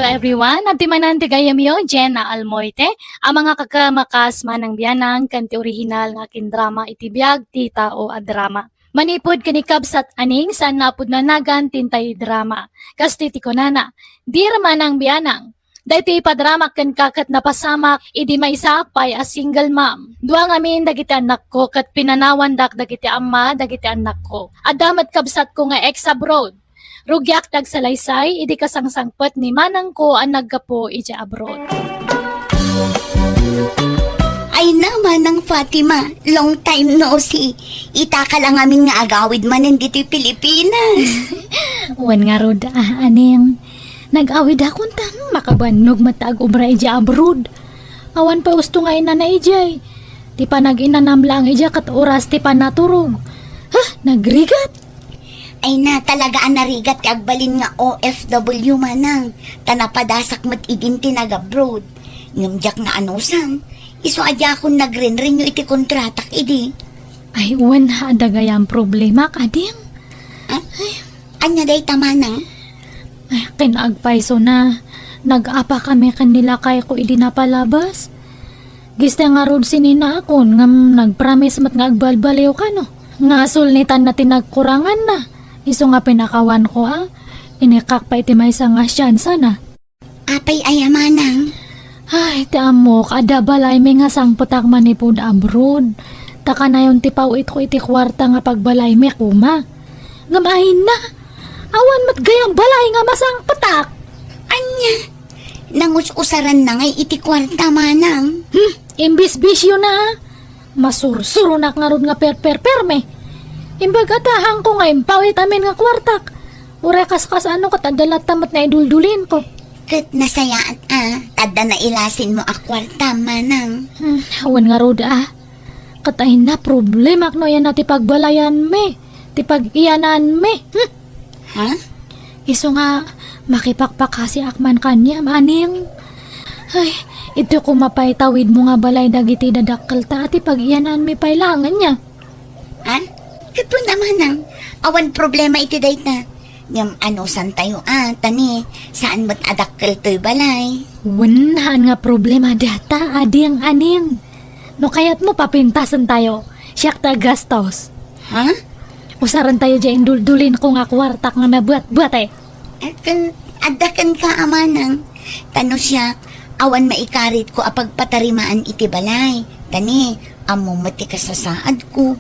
Hello everyone, at timanante gayam yo, Jenna Almoite, ang mga kakamakas manang biyanang kanti orihinal nga kindrama itibiyag tita o adrama. Manipod kanikabsat aning saan napod na nagan tintay drama. Kastiti ko nana, di raman ang biyanang. Dahiti ipadrama kan kakat na pasamak, idi may sapay as single mom. Duang amin dagiti anak ko, kat pinanawan dagiti ama dagiti anak ko. Adamat kabsat ko nga ex abroad. Rugyak dagsalaysay, idi kasangsangpot ni manang ko ang naggapo ija abroad. Ay naman ang Fatima, long time no see. Ita ka lang amin nga agawid man dito Pilipinas. Wan nga rod, aning, nag-awid akong tam, makabanog matag ubra ija abroad. Awan pa gusto nga ina na ijay. Di pa nag-inanam lang ija kat oras ti pa naturog. Nagrigat. Ay na talaga ang narigat agbalin nga OFW manang. Tanapadasak mat idin tinag-abroad. Ngumjak nga anusan. Iso adya akong nagren-renew iti kontratak idi. Ay, wan ha adagayang problema kading. Anya day tamanang? Ay, kinagpaiso na. Nag-apa kami kanila kay ko idi napalabas. Giste nga rod sinina akon ngam nagpromise mat nga agbalbaliw ka no. Nga sulnitan na tinagkurangan na. Iso nga pinakawan ko inikak pa iti may nga siyansa na. Apay ayamanang. Ay, ti amok, ada balay may nga sangputak manipod abroad. Taka na yung tipaw ko iti kwarta nga pagbalay may kuma. Ngamahin na. Awan mat gayang balay nga masangputak. Anya? Nangus-usaran na ngay iti kwarta manang. Imbis bisyo na. Masursuro na nga ron nga perme. Imbaga tahang ko nga impawit amin nga kwartak. Urekas ano katadalat tamat na iduldulin ko. Kat nasayaan tada na ilasin mo kwarta manang. Awan nga rod Katahin na problema no yan na tipagbalayan me. Tipag-iyanan me. Ha? Iso nga makipakpak kasi akman kanya maning. Ay, ito ko mapaytawid mo nga balay dagiti dadakkel ta at ipag-iyanan me pailangan niya. Ha? Kato naman ang awan problema iti dayt na. Ngam san tayo tani, saan mat adakkel to'y balay? Wanahan nga problema data, ading aning. No kayat mo papintasan tayo, siyak ta gastos. Ha? Usaran tayo dyan duldulin ko nga kwartak nga nabuat-buat eh. Adakan ka amanang. Tano siya, awan maikarit ko apagpatarimaan iti balay. Tani, amo mati ka sa saad ko.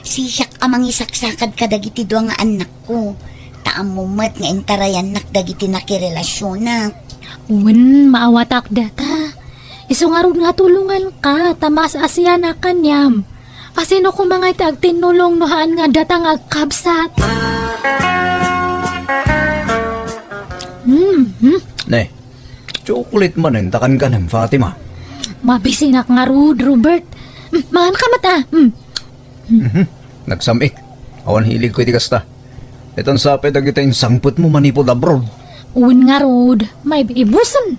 Siyak amang isaksakad ka dagiti doang nga anak ko. Taamumat nga intarayan nak dagiti nakirelasyon na. Maawatak data. Iso nga ron nga tulungan ka, tamas asya na kanyam. Asino ko mga itag tinulong nohaan nga data nga kabsat. Ne, chocolate man ang takan ka ng Fatima. Mabisinak nga rod, Robert. Mahan ka mata. Nagsamik. Awan hilig ko iti kasta. Itong sapit agita yung sangput mo manipod abroad. Uwin nga rod, may ibusan.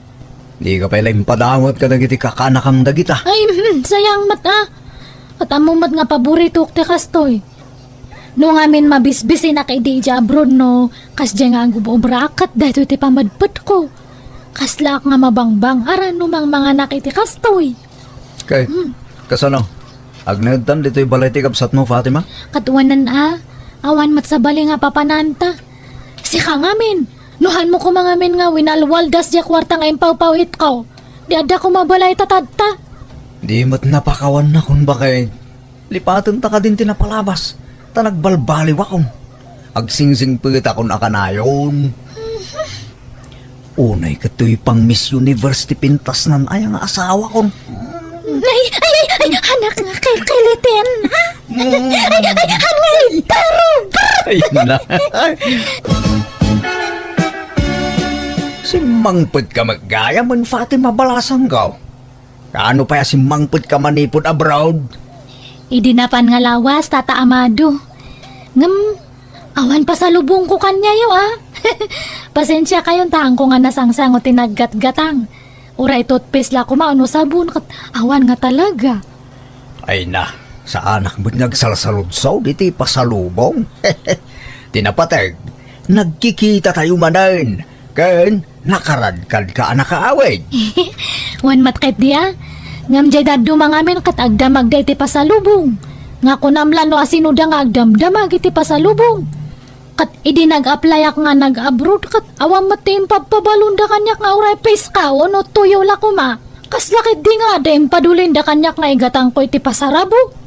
Di ka pala impadawat ka dagiti kakanakam dagita. Ay, sayang mata. At amumat nga paborito ti kastoy. No ngamin mabisbisi na kay di abroad no, kas dyan nga ang gubobrakat dahito iti pamadput ko. Kaslak nga mabangbang aran numang mga nakiti kastoy. Kay, kasano? Agnagdan dito'y balay ti kapsat mo, Fatima? Katuwanan awan mat sa bali nga papananta. Sika ngamin, nuhan mo ko mga min nga winalwaldas dya kwarta nga impaw-pawit ko. Di ada ko mabalay tatadta. Di mat napakawan na kung bakay. Lipatan ta ka din tinapalabas. Ta nagbalbaliw akong. Agsingsing pagit akong akanayon. Unay kato'y pang Miss Universe ti pintas nan ay ang asawa kong. Ay, anak nga kay kilitin, ha? Ay, taro! Ay na. Si Mangpud ka maggaya man Fatima balasang gaw. Kaano pa si Mangpud ka manipod abroad? Idinapan nga lawas, Tata Amado. Awan pa sa lubong ko kanya yo, Pasensya kayong tahang ko nga nasangsang o tinaggat-gatang. Uray toothpaste la kumaano sabon kat awan nga talaga. Ay na, sa anak mo't nagsalsaludsaw diti pasalubong. Tinapatag, nagkikita tayo manan. Ken, nakaradkad ka anak kaaway. Wan matkit dia. Ngam jay daddo mangamin kat agdamag da iti pasalubong. Nga kunamlan no asinuda nga agdamdamag iti pasalubong. Kat idi nag-applyak nga nag-abroad kat awam matim pagpabalunda kanyak nga uray peska o no tuyo lakuma. Kas lakit di nga dem padulin da kanyak nga igatang ko iti pasarabo.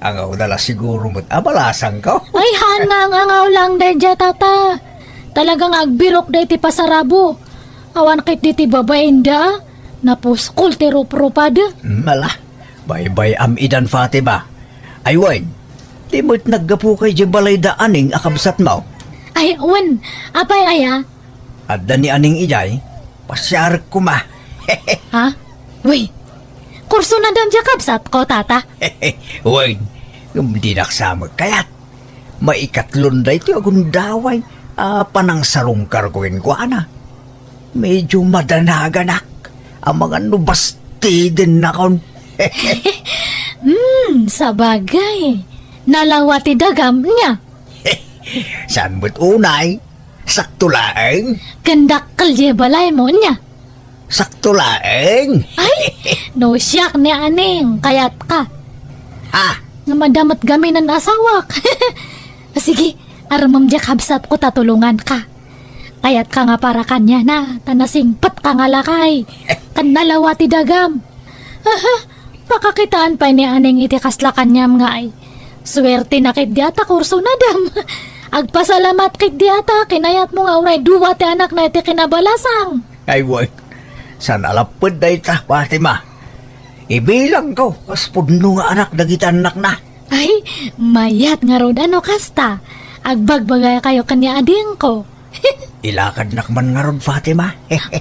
Ang dala siguro mo't abalasang ka. Ay hangang lang dayja tata. Talagang agbirok da iti pasarabo. Awan kit di ti babaen da. Napos kultero propada. Mala, bye-bye am idan Fatima. Ay wan, di mo't naggapu kay di balay da aning akabsat mo. Ay wan, apay aya? At ni aning ijay, pasyar ko ma. Ha? Wey, kurso na dam jakabsat ko tata. Wan, hindi naksamag kayat. Maikatlon da ito agun daway. Panang sarungkar ko ko ana. Medyo madanaganak. Ang mga nubasti din na kon. Sabagay. Nalawati dagam niya. Saan mo't unay? Sakto laeng? Kandak kalye balay mo niya. Sakto laeng? Ay, no siyak ni aning, kayat ka. Ha? Nga madamat gamin ang asawak. Sige, aramam jakabsat ko tatulungan ka. Kayat ka nga para kanya na, tanasingpat ka nga lakay. Kan nalawati dagam. Pakakitaan pa ni aning iti kasla kanyam nga ay. Swerte na kit diata kurso na dam. Agpasalamat kit diata, kinayat mo nga uray duwa ti anak na iti kinabalasang. Ay wait, saan alapod na ita, Fatima? Ibilang ko, kaspodno nga anak dagitan anak na. Ay, mayat nga rod ano kasta. Agbagbagay kayo kanya ading ko. Ilakad nakman nga ron, Fatima.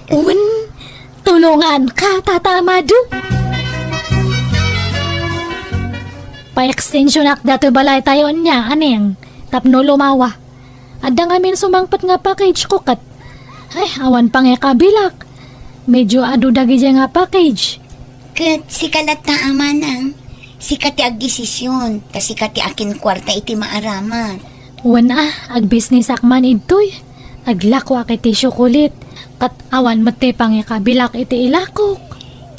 Un, tulungan ka, Tata Amado. Pa-extension ak dato balay tayo niya, aning, tapno lumawa. Adang amin sumangpat nga package ko kat. Ay, awan pang kabilak. Medyo adu dagi dyan nga package. Kat sikalat na amanang, sikati agdesisyon, tas sikati akin kwarta iti maaraman. Wana, ag-business akman itoy. Aglakwa iti syukulit. Kat awan mati pang kabilak iti ilakok.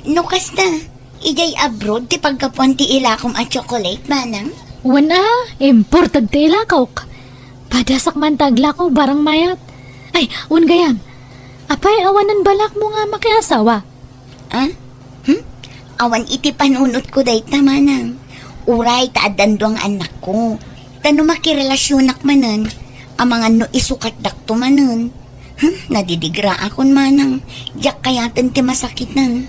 Nukas na, ijay abroad ti pagkapuan ti ilakom at chocolate manang. Wana, imported ti ilakok. Padasak man taglako barang mayat. Ay, gayam. Apay awanan balak mo nga makiasawa. Ah? Awan iti panunot ko day manang. Uray taadando ang anak ko. Tano makirelasyonak manan. Ang mga no isukat dakto manan. Nadidigra akon manang. Diyak kayatan ti masakit nan.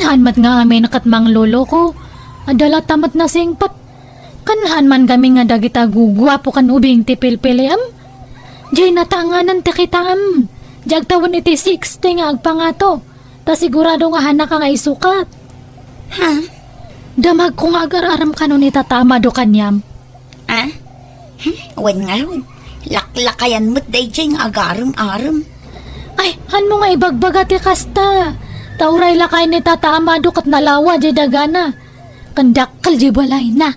Hanmat nga amin nakatmang lolo ko. Adala tamat na singpat. Kanhan man kami nga dagita gugwapo kan ubing ti pilpiliam. Diyay natanganan ti kitaam. Diyag tawon iti 60 nga agpangato. Ta sigurado nga hanak nga isukat. Ha? Damag kong agar-aram ka nun itatama do kanyam. Ah? Wan nga ron. Laklakayan mo't day dyan nga agaram-aram. Ay, han mo nga ibagbaga ti kasta. Tauray lakay ni Tata Amado kat nalawa di dagana. Kandakal di balay na.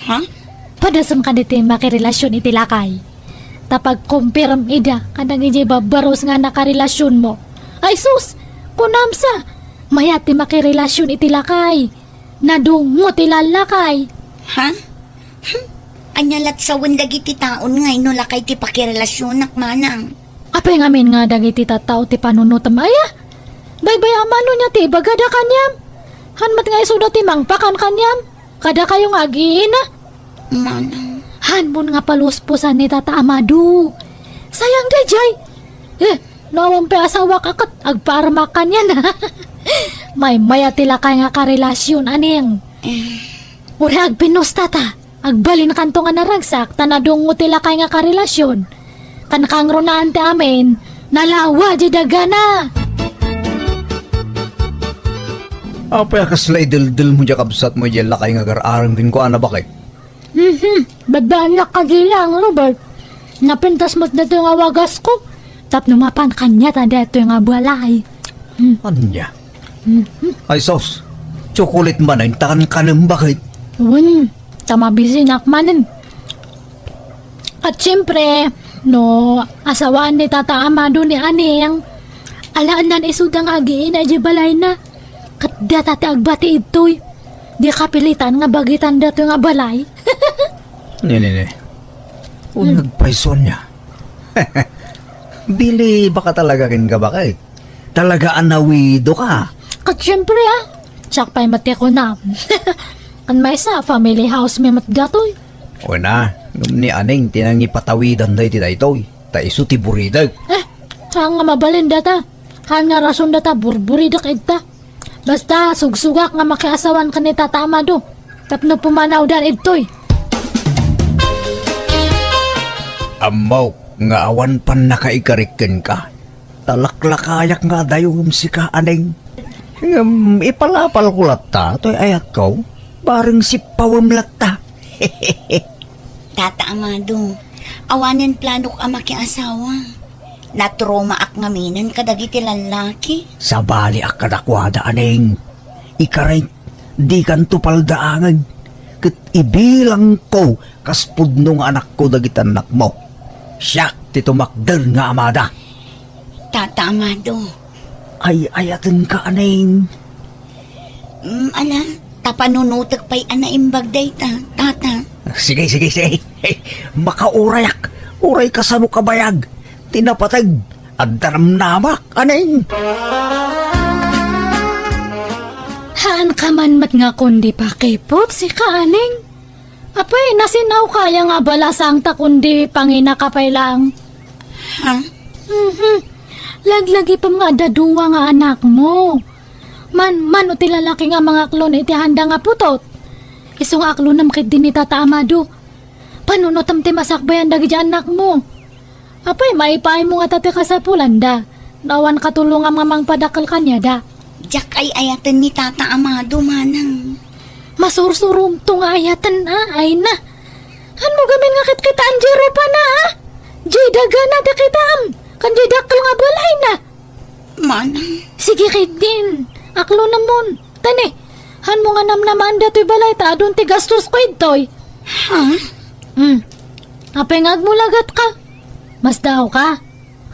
Ha? Padasam ka diti makirelasyon iti lakay. Tapag kumpiram ida kanang iti babaros nga nakarelasyon mo. Ay sus, kunamsa, mayat ti makirelasyon iti lakay. Nadungo ti lalakay. Ha? Anyalat sa wandagi ti taon nga inulakay ti pakirelasyonak manang. Apay ngamin nga dagiti tataw ti panunutam aya. Baybay amano niya ti bagada kanyam. Hanmat nga isuda ti mangpakan kanyam. Kada kayong agiina. Manang. Hanmon nga paluspusan ni Tata Amado. Sayang dejay. Nawang pe asawa kakat agparmakan yan ha. May maya tila kay nga karelasyon aning. Uri agpinos tata. Agbalin kanto nga naragsak tanadong tila kay nga karelasyon. Kanakang ronaan ti amin. Nalawa di dagana. Apay kaslay dil-dil mo dya kabsat mo dyan lakay nga gar-arang din ko ana bakit? Badaan ka lang, Robert. Napintas mo't na ito yung awagas ko. Tap numapan kanya tanda ito yung abalay. Anya? Ay sos, chocolate man ay takan ka ng bakit? Tamabisin akmanin. At syempre, No, asawaan ni Tata Amado ni Aning. Alaan nan isudang agiin ay balay na. Kat data agbati ito'y. Di kapilitan nga bagitan dato nga balay. Nene. Unag paison niya. Bili, baka talaga kin ka ba kay? Talaga anawido ka. Kat syempre Tsak pa'y mati ko na. Kan may sa family house may matgatoy. O na, ni Aning tinangi patawidan day ti daytoy. Ta isu ti buridag. Saan nga mabalin data? Han nga rason data burburidak igta. Basta sugsugak nga makiasawan ka ni Tata Amado. Tapno pumanaw dan itoy. Amaw, nga awan pan nakaikarikin ka. Talaklakayak nga dayong si ka Aning. Ipalapal ko latta, to'y ayat ko. Bareng si pawam latta. Tata Amado, awanin plano ka makiasawa. Natroma ak ngaminan kadagiti lalaki. Sa bali akadakwada Aning. Ikaray, di kan tupaldaangan. Kat ibilang ko kaspudnong anak ko dagiti anak mo. Siya ti tumakder nga amada. Tata Amado, Ay ayatan ka Aning. ala, tapanunutag pa'y anaimbag day tata. Sige. Hey, makaurayak. Uray ka sa kabayag. Tinapatag. At namak, Aning. Haan ka man mat nga kundi pa kipot si Kaaning. Apay, nasinaw kaya nga balasang ta kundi panginakapay lang. Ha? Laglagi pa mga daduwa nga anak mo. Man o tilalaki nga mga klon iti handa nga putot. Iso nga aklon na makit din ni Tata Amado. Panunotam ti masakbayan dagi di anak mo. Apay, maipaay mo nga tate ka sa pulanda. Nawan katulong ang mamang padakal kanya da. Diyak ay ayatan ni Tata Amado manang. Masursurum to nga ayatan ay na. Han mo gamin nga kita Anjero pa na Jay daga na da kitam. Kan jay dakal nga balay na. Manang, Sige kid din. Aklo namon. Tani, han mo nga namnamaan dato'y balay ta adun ti gastos ko ito'y. ha? Apay nga agmulagat ka. Mas daw ka.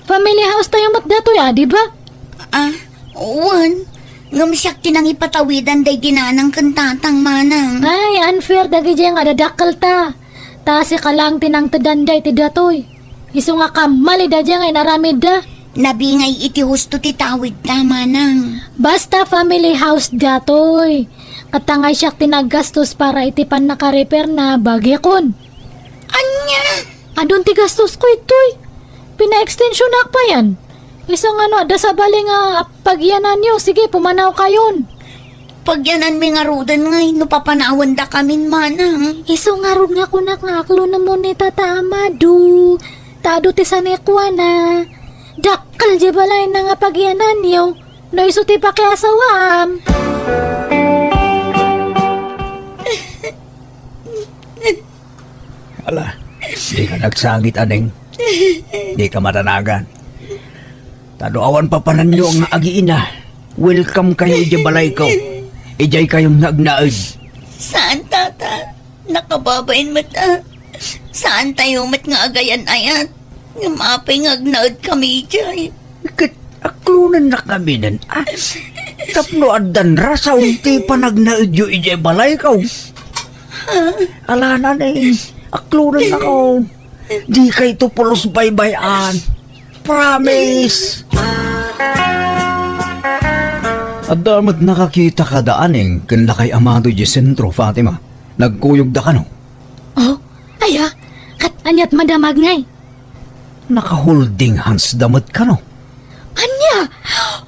Family house tayo mat dato'y di ba? Uwan. Ngam siyak tinang ipatawidan day ginanang kantatang manang. Ay, unfair dagi dyan nga dadakal ta. Tasi ka lang tinang tadanday ti dato'y. Iso nga kamali da dyan ay naramid da. Nabingay iti husto ti tawid ta manang. Basta family house datoy. Katangay siya tinagastos para iti pan naka-repair na bagekon. Anya? Adun ti gastos ko itoy. Pina-extension na pa yan. Isang da sa bali nga pagyanan nyo. Sige, pumanaw kayon. Pagyanan mi nga rudan ngay, no papanawan da kamin manang. Iso nga rod nga kunak nga aklo na mo ni Tata Amado. Tado ti sanekwa na. Dakal di balay na nga pagyanan nyo. No iso ti pakiasawam. Ala, di ka nagsangit Aning. Di ka matanagan. Tadoawan pa panan nyo ang agiina. Welcome kayo ijay balay ko. Ijay kayong nagnaid. Saan tata? Nakababain mata. Saan tayo mat nga agayan ayat? Nga mapay nga agnaad kami ijay. Kat aklunan na kami nan. Tapno adan rasa unti pa nagnaid yung ijay balay ko. Ala Aning. Aklunan na ko. Di kay tupulos baybayan. Promise. At damat nakakita ka Aning kanda kay Amado di sentro, Fatima. Nagkuyog da ka no? Oh, aya. Kat anyat madamag ngay. Naka-holding hands damat ka no? Anya?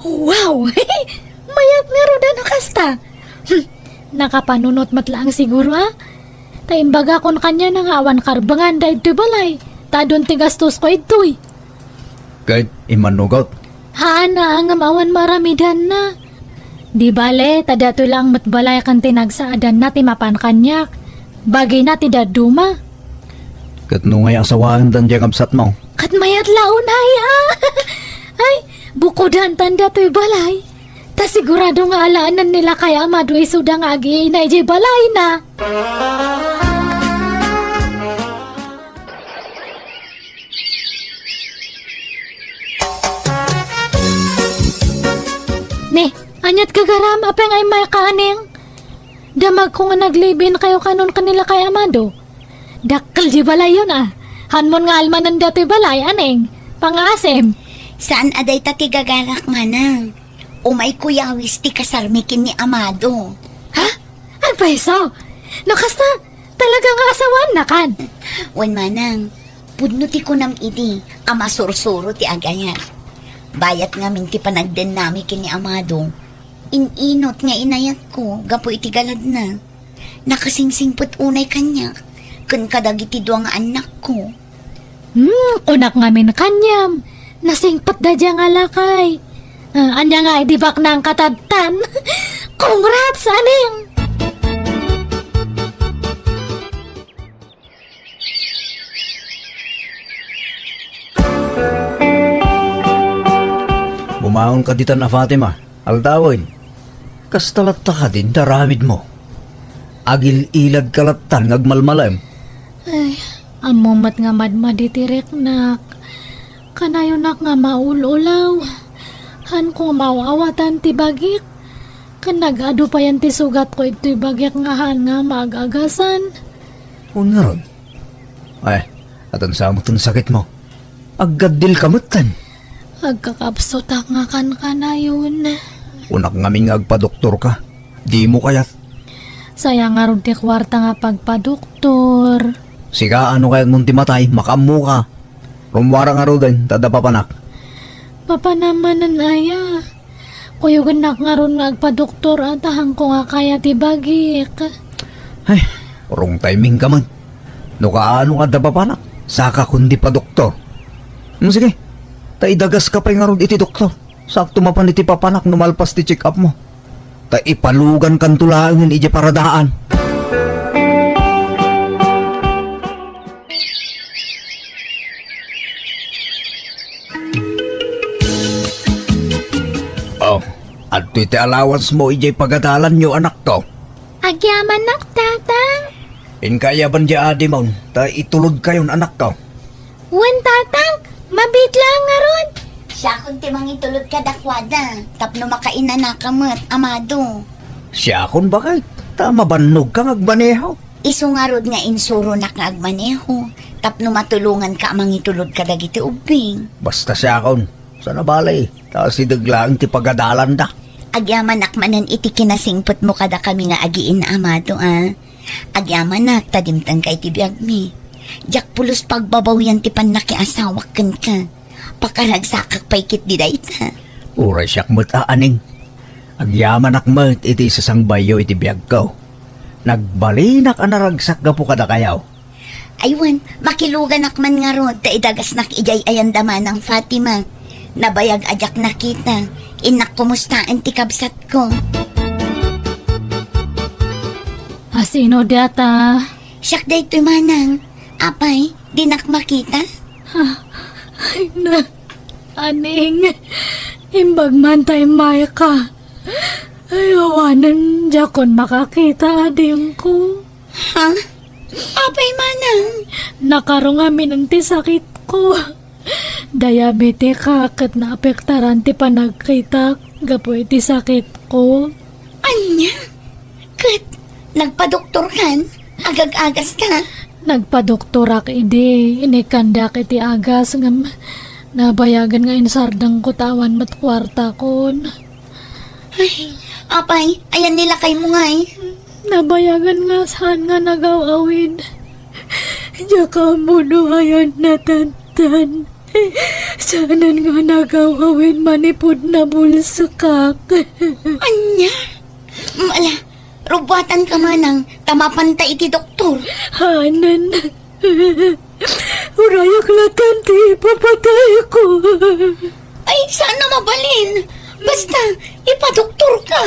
Wow! Mayat nga ro na kasta. Nakapanunot matlaang siguro Taimbaga kon kanya nang awan karbangan da ito balay. Tadon ti gastos ko ito'y. Kahit imanugot. Haana ang awan maramidan na. Di bale, tadato lang matbalay kan tinagsaadan na ti mapan kanyak. Bagay na ti daduma. Kat nung ngay asawaan dan diyang absat mo. Kat mayat laon Ay, bukodan tanda to'y balay. Ta sigurado nga alaanan nila kaya Amado isuda nga agi na ijay balay na. Anyat kagaram, apeng ay may kaning. Damag ko nga naglibin kayo kanon kanila kay Amado. Dakkel di balay yun ah. Hanmon nga almanan dati balay, aning. Pangasem. Saan aday tati gagarak manang? Umay kuyawis ti kasarmikin ni Amado. Ha? Ano pa iso? Nakasta, talagang asawan na kan. Wan manang, pudno ti kunam idi, ama sursuro ti agayat. Bayat nga min ti panagden nami kini Amado. Ininot nga inayat ko, gapo iti galad na. Nakasingsingpot unay kanya, kun kadagiti duwa nga anak ko. Kunak nga min kanyam. Nasingpat da dyan nga lakay. Anya nga, idibak na ang katadtan. Congrats, aning! Bumaon ka ditan na Fatima, altawin. Kastalatta ka din, daramid mo. Agil ilag kalatan, ngagmalmalam. Ay, amumat nga madmaditirek nak. Kanayo nak nga maululaw. Han ko mawawatan ti bagik. Kanagado pa yan ti sugat ko iti bagik nga han nga magagasan. Una ron. Ay, atan sa mo sakit mo. Aggadil kamutan. Agkakapsotak nga kan kanayon. Unak ngaming agpa-doktor ka. Di mo kayat. Sayang nga ron ti kwarta nga pagpadoktor. Siga ano kayat mong timatay, makamu ka. Rumwara nga ro din, tadapapanak. Papa naman ang aya. Kuyugan nak nga ron nga agpa-doktor at ahang ko nga kaya ti bagik. Ay, wrong timing ka man. No kaano ka dapapanak, saka kundi pa doktor. Sige, taidagas ka pa nga ron iti doktor. Sakto mapan iti papanak numalpas ti check up mo. Ta ipalugan kan tulaangin iti paradaan. Oh, at iti allowance mo iti pagadalan nyo anak to. Agyaman nak tatang. Inkaya ban di adi mo, ta itulod kayon anak to. Wan tatang, mabitla nga ron. Siya kung timang itulod ka dakwada, tapno makaina na kamot, Amado. Siya akon bakit? Tama banog ka ngagbaneho. Isu nga rod nga insuro na nga agmaneho, tapno matulungan ka amang itulod ka dagiti ubing. Basta siya akon, sana balay, ta si daglaang ti pagadalan da. Agyaman nakmanan iti kinasingpot mo kada kami nga agiin na Amado Agyaman nak, tadimtang kay ti biyag mi. Jak pulos pagbabawian ti panakiasawak kan ka. Pakaragsakak paikit di dayta. Uray siyak mo't aaning. Agyaman akmat iti sasangbayo iti biyag ko. Nagbalinak anaragsak ga po kada kayaw. Aywan, makilugan nakman nga ron, taidagas nak ijay ayandaman ng Fatima. Nabayag ajak nakita, inak kumustaan ti kabsat ko. Asino data? Siyak day to'y manang. Apay, di nak makita? Ay na, aning, imbag man tayo may ka. Ay, awanan dyan makakita ading ko. Ha? Apay manang. Nakarong amin ang tisakit ko. Diabetes ka kat naapektaran ti panagkita. Gapo iti sakit ko. Anya? Kat, nagpadoktor kan? Agag-agas ka? Nagpadoktorak idi, inikandak iti agas ngam nabayagan nga insardang kutawan mat kwarta kon. Ay, apay, ayan nila kay mo nga Nabayagan nga saan nga nagawawid. Diyaka mo no ayan natantan. Saanan nga nagawawid manipod na bulsakak. Anya? Mala, rubatan ka manang, tamapanta iti doktor. Hanan. Urayak latan ti papatay ko. Ay, sana mabalin. Basta, ipadoktor ka.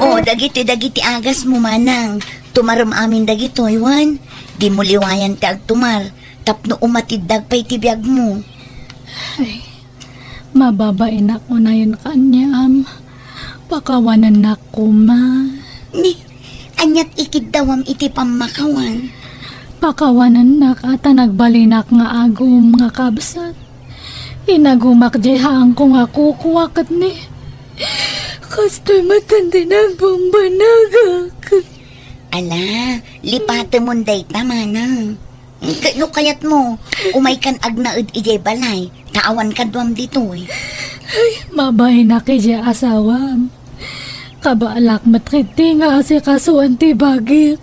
O, dagiti agas mo manang. Tumaram amin dagito, Iwan. Di mo liwayan ti agtumar. Tapno umatiddag pa'y tibiyag mo. Ay, mababain ako na yun kanyam. Pakawanan na ko ma. Ni, anyat ikidawam iti pamakawan. Pakawanan na kata nagbalinak nga agum nga kabsat. Inagumak jay haang ko nga kukuwakat ni. Kasto'y matanda ng bumbanagak. Ala, lipate mo day tama na. Kano kayat mo, umay kan agnaud ijay balay, taawan ka duwam dito eh. Mabay na kay jay asawam. Kabaalak matriti nga asi kasuan ti bagit.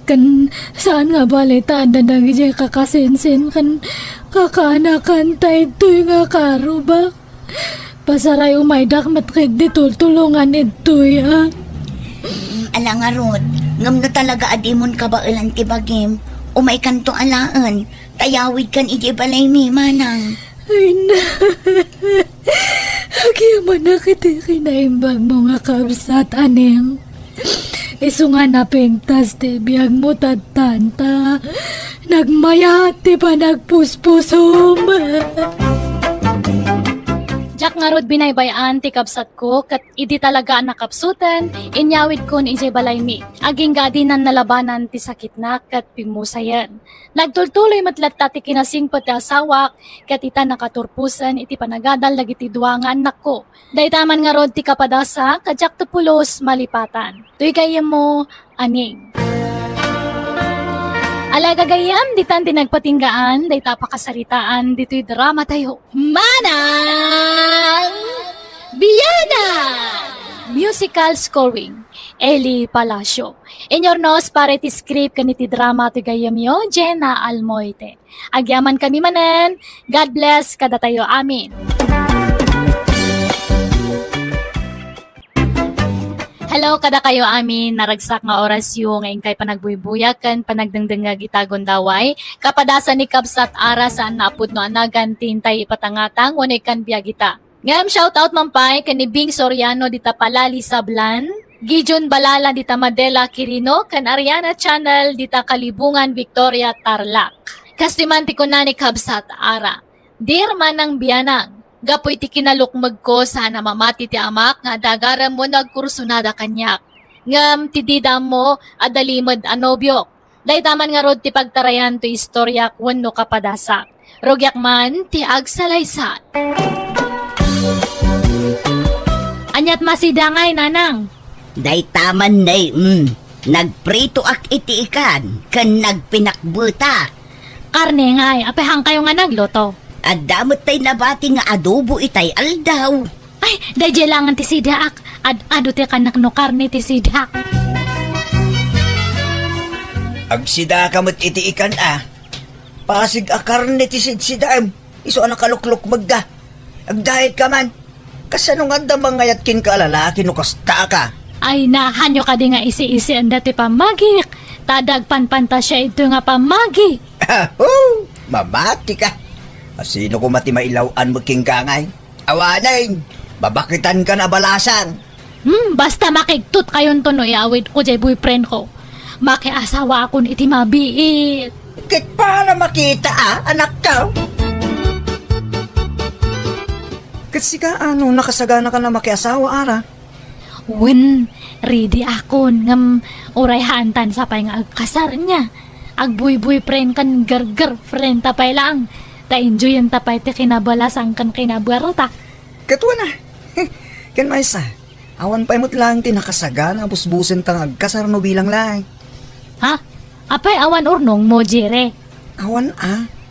Kan saan nga balita anda nang ijay kakasinsin kan kakanakan tayo ito'y nga karo ba? Pasaray umaydak matriti tultulungan ito'y ah. Ala nga rod, ngam na talaga adimon ka ba ilan ti bagim, umay kan to alaan, tayawid kan ijay balay mi manang. Ay na. Agyaman na kita kinaimbag mo nga kabsat aning. Iso nga napintas ti biyag mo tatanta. Nagmayati pa nagpuspusom. Jack nga rod binaybayan ti kabsat ko kat idi talaga nakapsutan inyawid ko ni ijay balay mi. Aging gadi nan nalabanan ti sakit na kat pimusayan. Nagtultuloy matlatta ti kinasing pati asawak kat ita nakaturpusan iti panagadal dagiti duwa nga anak ko. Daytaman nga rod ti kapadasa kat Jack tupulos malipatan. Tuy kaya mo aning. Alaga gayam, ditan din nagpatinggaan, day tapakasaritaan, dito'y drama tayo. Manang Biyana! Musical scoring, Eli Palacio. Inyornos para ti script kaniti drama ti gayam yo, Jenna Almoite. Agyaman kami manen, God bless kada tayo, amin. Hello, kada kayo amin, naragsak nga oras yung ngayon kay panagbuibuyakan, panagdangdangag itagon daway, kapadasa ni Kabsat Ara saan napud no anagan tintay ipatangatang, wanay kan biyagita. Ngam shoutout mampay kani Bing Soriano dita Palali Sablan, Gijon Balala dita Madela Quirino, kan Ariana Channel dita Kalibungan Victoria Tarlac. Kastimanti ko na ni Kabsat Ara, Dear Manang Biyanang, gapoy ti kinalukmag ko sana mamati ti amak nga dagaran mo nagkursunada kanyak. Ngam ti dida mo adalimod anobyo. Daytaman nga rod ti pagtarayan to istorya wenno kapadasa. Rogyak man ti agsalaysan. Anyat masidangay nanang. Daytaman day, nagprito ak iti ikan, kan nagpinakbuta. Karne ngay, apehang kayo nga nagloto. At damot tay nabati nga adobo itay aldaw. Ay, dahil langan ti sidaak. Ado ti kanak no karne ti sidak. Agsida ka mo't iti ikan Pasig akarne ti sidsidam. Iso anak kalukluk magda. Agdahit ka man. Kasano nga damang ngayat kin ka lalaki no kasta ka. Ay nahanyo ka di nga isi-isi ang dati pamagik. Tadagpan-panta siya ito nga pamagi. Mamati ka. Sino ko mati mailawan mo king kangay? Awanay, babakitan ka na balasan. Basta makigtut kayon to no iawid ko jay boyfriend ko. Makiasawa akon iti mabiit. Kit para makita anak ka. Kasi ka nakasagana ka na makiasawa ara. When ready akon ngam uray hantan sa pay nga agkasar niya. Agboy-boyfriend kan girlfriend tapay lang. Ta-enjoy yung tapay ti kinabalasang kan kinabuarata. Katwa na. Kan maisa. Awan pa imot lang ti nakasagana busbusen tang agkasar no bilang lang. Ha? Apay awan urnong mo, Jere? Awan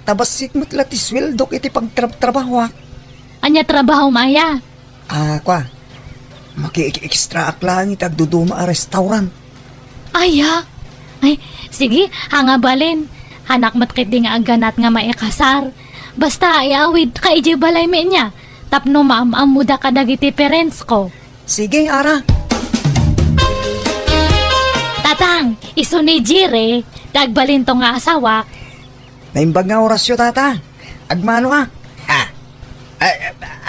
tabasit mo't lati sweldo iti pagtrabaho. Anya trabaho maya? Kwa. Maki-extra ak lang itagduduma a restaurant. Aya? Ay, sige, hangabalin. Hanak matkit di nga aganat nga maikasar. Basta ayawid ka iji balay mi niya. Tapno maamamuda ka dagiti parents ko. Sige, ara. Tatang, iso ni Jire, dagbalin to nga asawa. Naimbag nga orasyo, tata. Agmano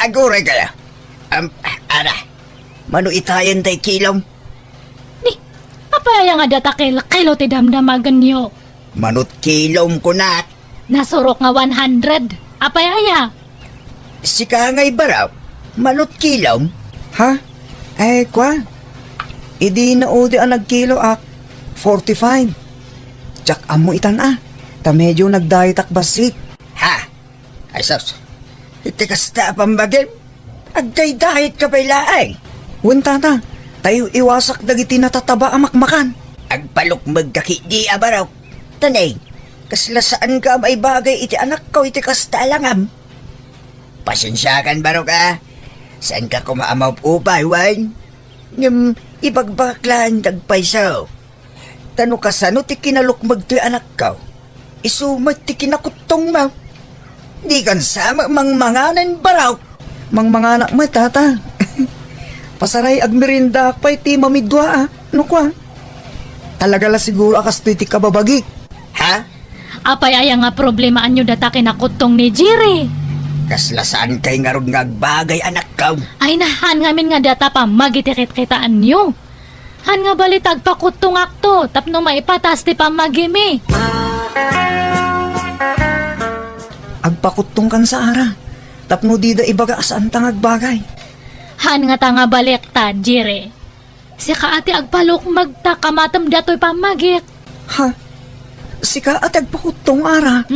Aguray kaya. Ara. Mano itayan tay kilom? Ni, apaya nga datakil kilo ti damdamagan niyo. Manot kilom ko na. Nasurok nga 100. Apaya. Si Kangay Baraw, manot kilom? Ha? Kwa? Idi na odi ang nagkilo 45. Tsak amo itan Ta medyo nagdayet ak basit. Ha? Ay sus, Iti kasta pambagim. Agday-dahit ka pa ilaay. Wen tata, tayo iwasak dagiti natataba amakmakan. Agpalok magkaki di abaraw. Tanay, kasla saan ka may bagay iti anak ko iti kasta langam. Pasensyakan baro ka. Saan ka kumaamaw upay, wan? Ngam, ibagbaklan dagpaysaw. Tano ka sano ti kinalukmag to'y anak ko. Isumat ti kinakutong mo. Di kan sama mangmanganan baraw. Mangmanganak mo, tata. Pasaray agmerinda pa iti mamidwa, Ano kwa? Talaga la siguro akas to'y ti kababagi. Ha? Apay aya nga problema anyo data kinakutong ni Jiri. Kaslasaan kay nga ron nga bagay anak ko. Ay nahan ngamin nga data pa magitikit-kitaan nyo. Han nga balitag pakutong akto tapno maipatas ti pamagimi. Agpakutong kan sa ara. Tapno di da ibaga saan tangag bagay. Han nga tanga balikta, Jire. Si kaati agpalok magtakamatam dato'y pamagit. Ha? Sika at agpakutong ara.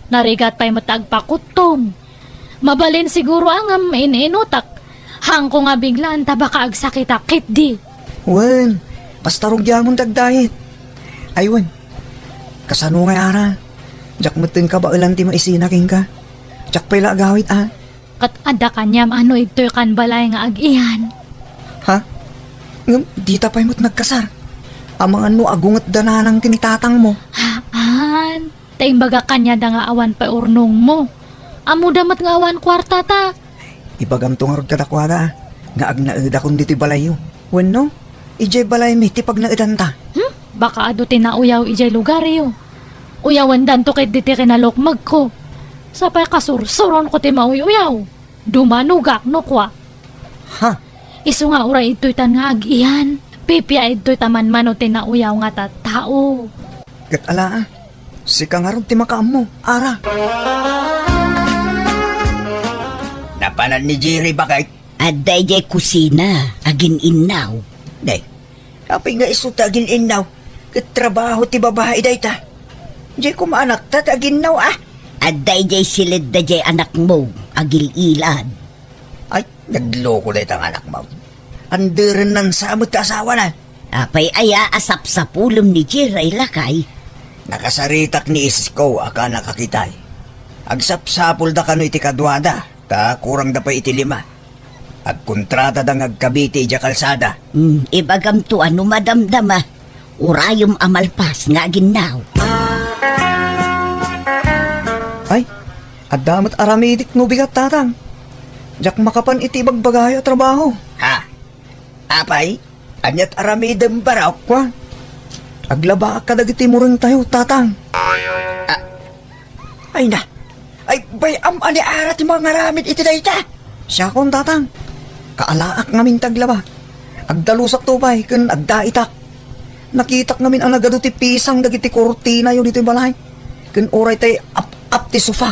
Narigat pa'y matagpakutong. Mabalin siguro ang ininutak. Hang ko nga biglaan tabaka agsakit-akit di. Wen, basta rugyamon dagdahit. Ay, wen, kasano nga ara? Diyak matin ka ba ilang ti maisinaking ka? Diyak pala agawit, Kat ada kanyam ano ito'y kan balay nga agihan. Ha? Ngam, di tapay mo't nagkasar. Amang ano agungat dananang tinitatang mo. Haan, taimbaga kanya da nga awan pa urnong mo. Amo damat nga awan kwarta ta. Ibagam to nga rod kadakwada, nga agnaeda kundi ti balayo. Wen no? Ijay balay mi ti pag naedanta. Baka ado tinauyaw ijay lugar yo. Uyawan dan to kay diti kinalokmag ko. Sapay kasursuron ko ti mauyaw. Dumanugak no kwa. Ha? Isu nga ura ito'y tan nga agihan. Pipya ito'y taman mano tinauyaw nga tattao. Gat ala, sika nga rod ti makaam mo, ara. Napanan ni Jerry bakay? Aday jay kusina, agin inaw. Day, kapay nga isuta agin inaw. Katrabaho ti babae day ta. Jay kumaanak ta agin naw Aday jay silid da jay anak mo, agil ilad. Ay, nagloko na itang anak mo. Andirin ng samot ka asawa na. Apay aya asap sa pulong ni Jiray lakay. Nakasaritak ni Isko aka nakakitay. Agsapsapol da kano iti kadwada, ta kurang da pa iti 5. Agkontrata da ngagkabiti ija kalsada. Ibagam to ano madamdama. Urayom amalpas nga ginaw. Ay, adamat aramidik no bigat tatang. Jak makapan iti bagbagayo trabaho. Ha? Apay, anyat aramidem baraw kwa. Aglaba ka dagiti mo rin tayo, tatang. Ay na. Ay, bayam ani arat yung mga ngaramid iti dayta. Siya kon, tatang. Kaalaak ngamin taglaba. Agdalusak tupay, kun agdaitak. Nakitak ngamin ang nagado ti pisang dagiti kortina yun dito yung balay. Kun oray tay up ti sofa.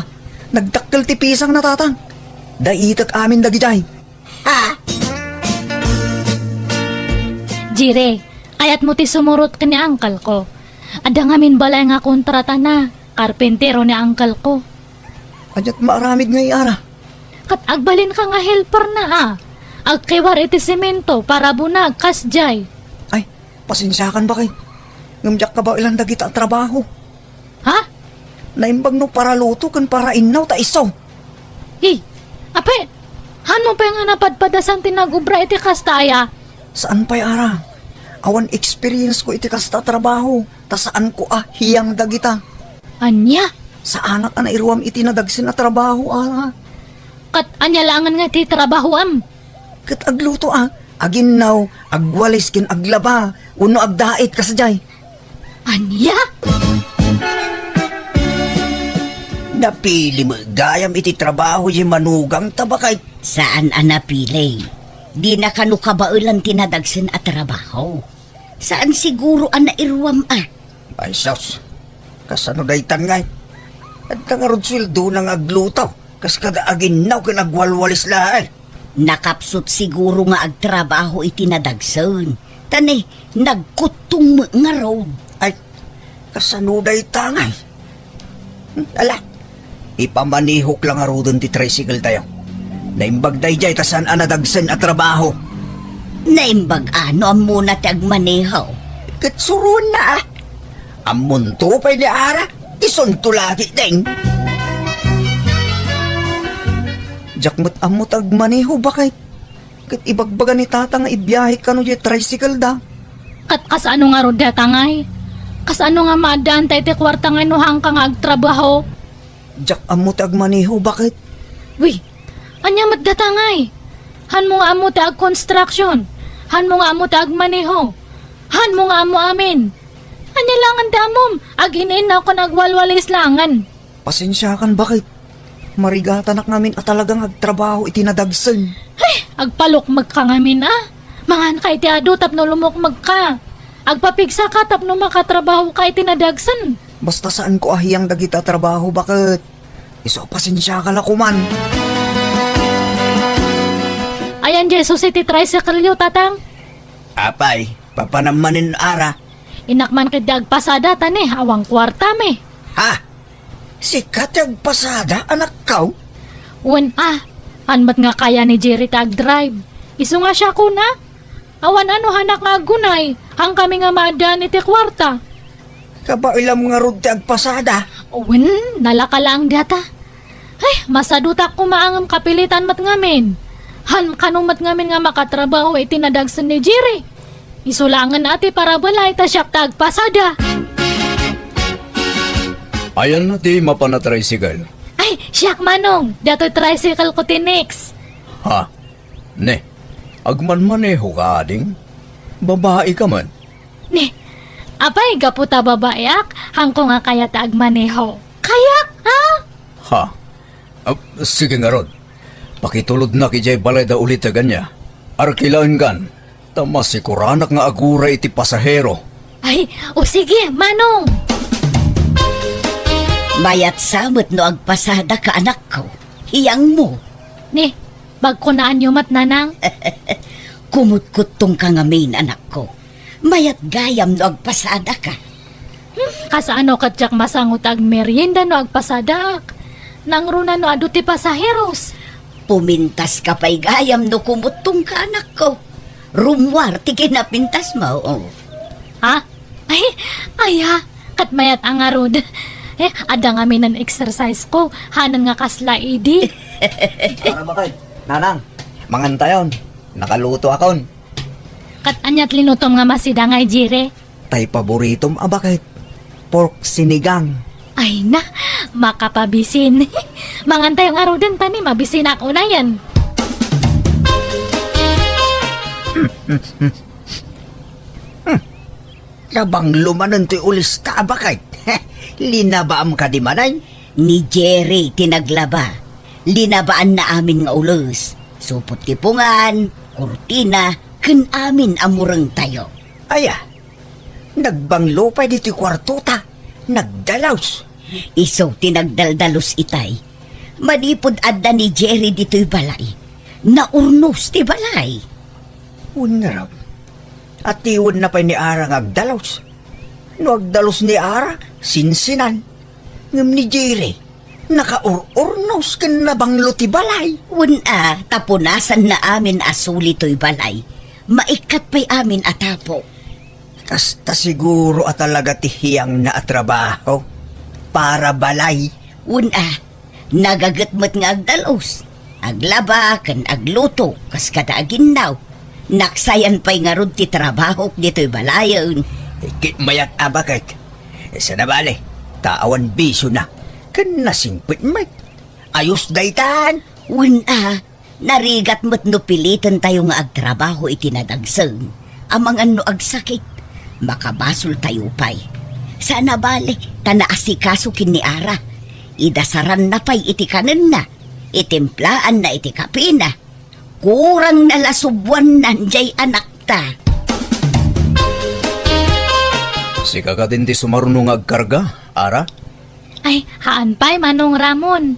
Nagdakkel ti pisang na, tatang. Daitak amin dagitay. Ha? Jire, ayat mo ti sumurot ka ni angkal ko. Ada ngamin balay nga kontrata na. Karpentero ni angkal ko. Anyat maaramid ngay ara. Kat agbalin ka nga helper na Agkiwar iti semento para bunag kasjay. Ay, pasensyakan ba kay? Ngamjak ka ba ilang dagita ang trabaho? Ha? Naimbag no para luto kan para inaw ta isaw. Ape, hano pa nga napadpadasan tinagubra iti kastaya? Saan pa'y ara? Awan experience ko iti kasta trabaho. Ta saan ko hiyang dagita. Anya? Sa anak na iruam iti nadagsin na trabaho ara. Kat anya langan nga ti trabahoam. Kat agluto aginaw, agwalis kin aglaba, uno agdait kasajay. Anya? Napili mo gayam iti trabaho yung manugang tabakay. Saan anapilay? Di na kanu kabaulan tinadagsin at trabaho. Saan siguro nairuam Ay sos, kasano daytan ngay? At nangarod sweldo ng aglutaw, kas kada aginaw kin agwalwalis lahay. Nakapsot siguro nga agtrabaho itinadagsan. Tani, nagkutong nga road. Ay, kasano daytan ngay? Ala, Ipamanihok lang arudon ti tricycle tayo. Naimbag dayjay tasan anadagsen at trabaho. Naimbag ano ang muna tagmanehaw. Katsuron na ah. Amon to pa'y ni Ara. Isunto lagi ding. Jakmat amot agmaneho bakit? Kat ibagbaga ni tata nga ibiyahe ka no yung tricycle da. Kat kasano nga rod tangay? Kasano nga maadaan tayo ti kwarta nga inuhang ka nga agtrabaho? Jak amot agmaneho bakit? Uy, anya mat datangay? Han mo nga amo ta ag construction. Han mo nga amo ta ag maneho. Han mo nga amo amin. Anya langan damom, ag inin na ako nagwalwalis langan. Pasensya kan bakit? Marigatan nak ngamin at talagang agtrabaho itinadagsen. Agpalok magkangamin ah. Mangan kay ti ado tapno lumok magka. Agpapigsa ka tapno makatrabaho kay tinadagsan. Basta saan ko ahiyang dagita trabaho bakit? Iso pasensya ka lakuman. Ayan Jesus iti tricycle yo tatang. Apay, papanamanin Ara. Inakman kay agpasada tani awang kwarta me. Ha? Sikat yung pasada, anak kaw? Wen anmat nga kaya ni Jerry tag drive. Isu nga siya kuna. Awan ano hanak nga gunay, hang kami nga maadaan iti kwarta. Kabailam nga rod ti agpasada. Wen, nalaka lang data. Ay, masadutak ko maangam kapilitan mat ngamin. Han kanong mat ngamin nga makatrabaho iti nadagsan ni Jerry. Isulangan ati para balay ta siya tag pasada. Ayan na di mapana-tricycle. Ay, siyak manong, dato'y tricycle ko tinix. Ha? Ne, agman-maneho ka ading? Babae ka man. Ni, apay gaputa babayak, hangko nga kaya taag maneho. Kayak, ha? Ha? Sige nga rod. Pakitulod na kijay balay da ulit na ganya. Arkilaan gan. Tama sikuranak nga agura iti pasahero. Ay, o sige, manong. Mayat samot no agpasada ka anak ko. Hiyang mo. Ni, bagkunaan yung mat nanang. Kumut-kutong ka ngamin anak ko. Mayat gayam no agpasada ka. Kasano katyak masangot ag merienda no agpasadak. Nang runa no adu ti pasaheros. Pumintas ka pa'y gayam no kumutong ka anak ko. Rumwar ti kinapintas mo. Oh. Ha? Ay, kat mayat ang arod. Ada nga minan exercise ko. Hanan nga kasla idi. Para bakit? Nanang, mangantayon. Nakaluto akon. Kat anyat linutom nga masida nga Jire. Tay paboritom bakit? Pork sinigang. Ay na, makapabisin. Mangantay ang araw din tani, mabisin ako na yan. Labang lumanan to'y ulista bakit? Linabaam ka di manay? Ni Jerry tinaglaba. Linabaan na amin nga ulos. Supot tipungan, kurtina, ken amin amurang tayo. Aya, nagbanglo pa dito'y kwarto ta. Nagdalaws. Iso tinagdaldalos itay. Manipod adda ni Jerry dito'y balay. Naurnos ti balay. Unarap. At tiwan na pa ni Ara ngagdalaws. No agdalos ni Ara, sinsinan. Ngam ni Jerry, nakaurnos kan nabanglo ti balay. Una, tapunasan na amin asuli to'y balay. Maikat pa'y amin atapo. Kasta siguro at talaga tihiyang na trabaho. Para balay. Una, nagagatmat nga agdalos. Aglaba, kan agluto, kas kada aginaw. Naksayan pa'y nga rod ti trabaho dito'y balayon. Ikit mayat abakit. Isa na bale, taawan biso na. Kan nasingpit mat. Ayos daytan. Una, narigat mo't no pilitan tayo nga agtrabaho itinadagsang. Amang ano agsakit, makabasol tayo pa'y. Sana bale, tanaasikaso kin ni Ara. Idasaran na pa'y itikanan na. Itimplaan na itikapin na. Kurang nalasubwan nanjay anak ta. Sika ka din di sumarunong agkarga, Ara? Ay, haan pa'y manong Ramon.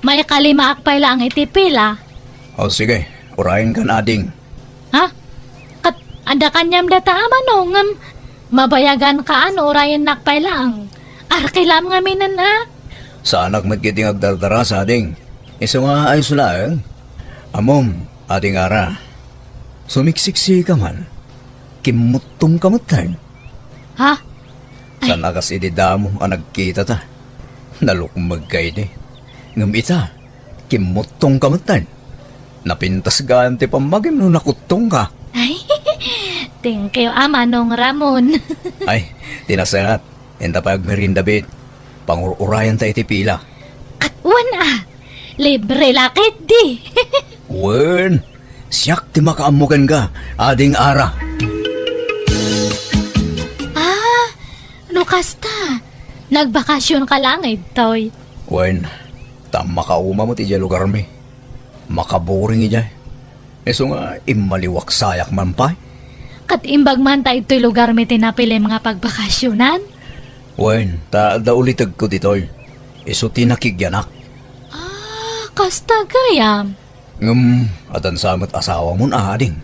May kalima akpay lang itipila. O sige, urahin ka na ading. Ha? Kat anda kanyam data manong mabayagan ka ano orayan nakpay lang. Arkilam nga minan Sa anak magkiting agdardara sa ading. Isa nga ay sulaang. Amom, ading ara. Sumiksiksi ka man. Kimutong kamutan. Ha? Sa nakas ididamo ang nagkita ta. Nalukmag kay ni. Ngam ita, kimutong kamutan. Napintas ganti pamagim no nakutong ka. Ay, thank you, Manong Ramon. Ay, tinasangat. Enta pag merindabit. Pangururayan tayo ti pila. At libre lakit di. Wen, siyak ti makaamukan ka, ading ara. Ano kasta? Nagbakasyon ka lang, Toy. Wen, makauma mo ti dya lugar mi. Makaboring ija. Eso nga, imaliwak sayak man pa. Kat imbag man ta ito'y lugar may tinapili mga pagbakasyonan. Wen, daulitag ko ditoy. Iso tinakigyanak. Kasta gayam. Atan samot asawa mo na ading.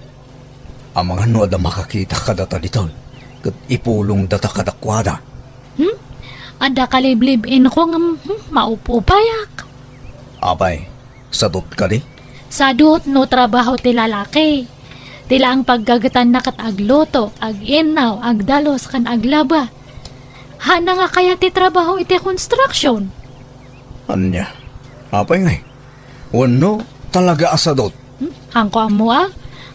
Ang mga no ada makakita ka data ditoy. Kat ipulong data kadakwada. Ada kaliblib-in ko nga maupo-payak. Apay, sadot ka di? Sadot no trabaho ti lalaki. Tila ang paggagatan na kat agluto, ag-inaw, agdalos kan aglaba. Hana nga kaya ti trabaho iti construction. Anya, apay ngay. Wano, talaga asadot. Hangko amo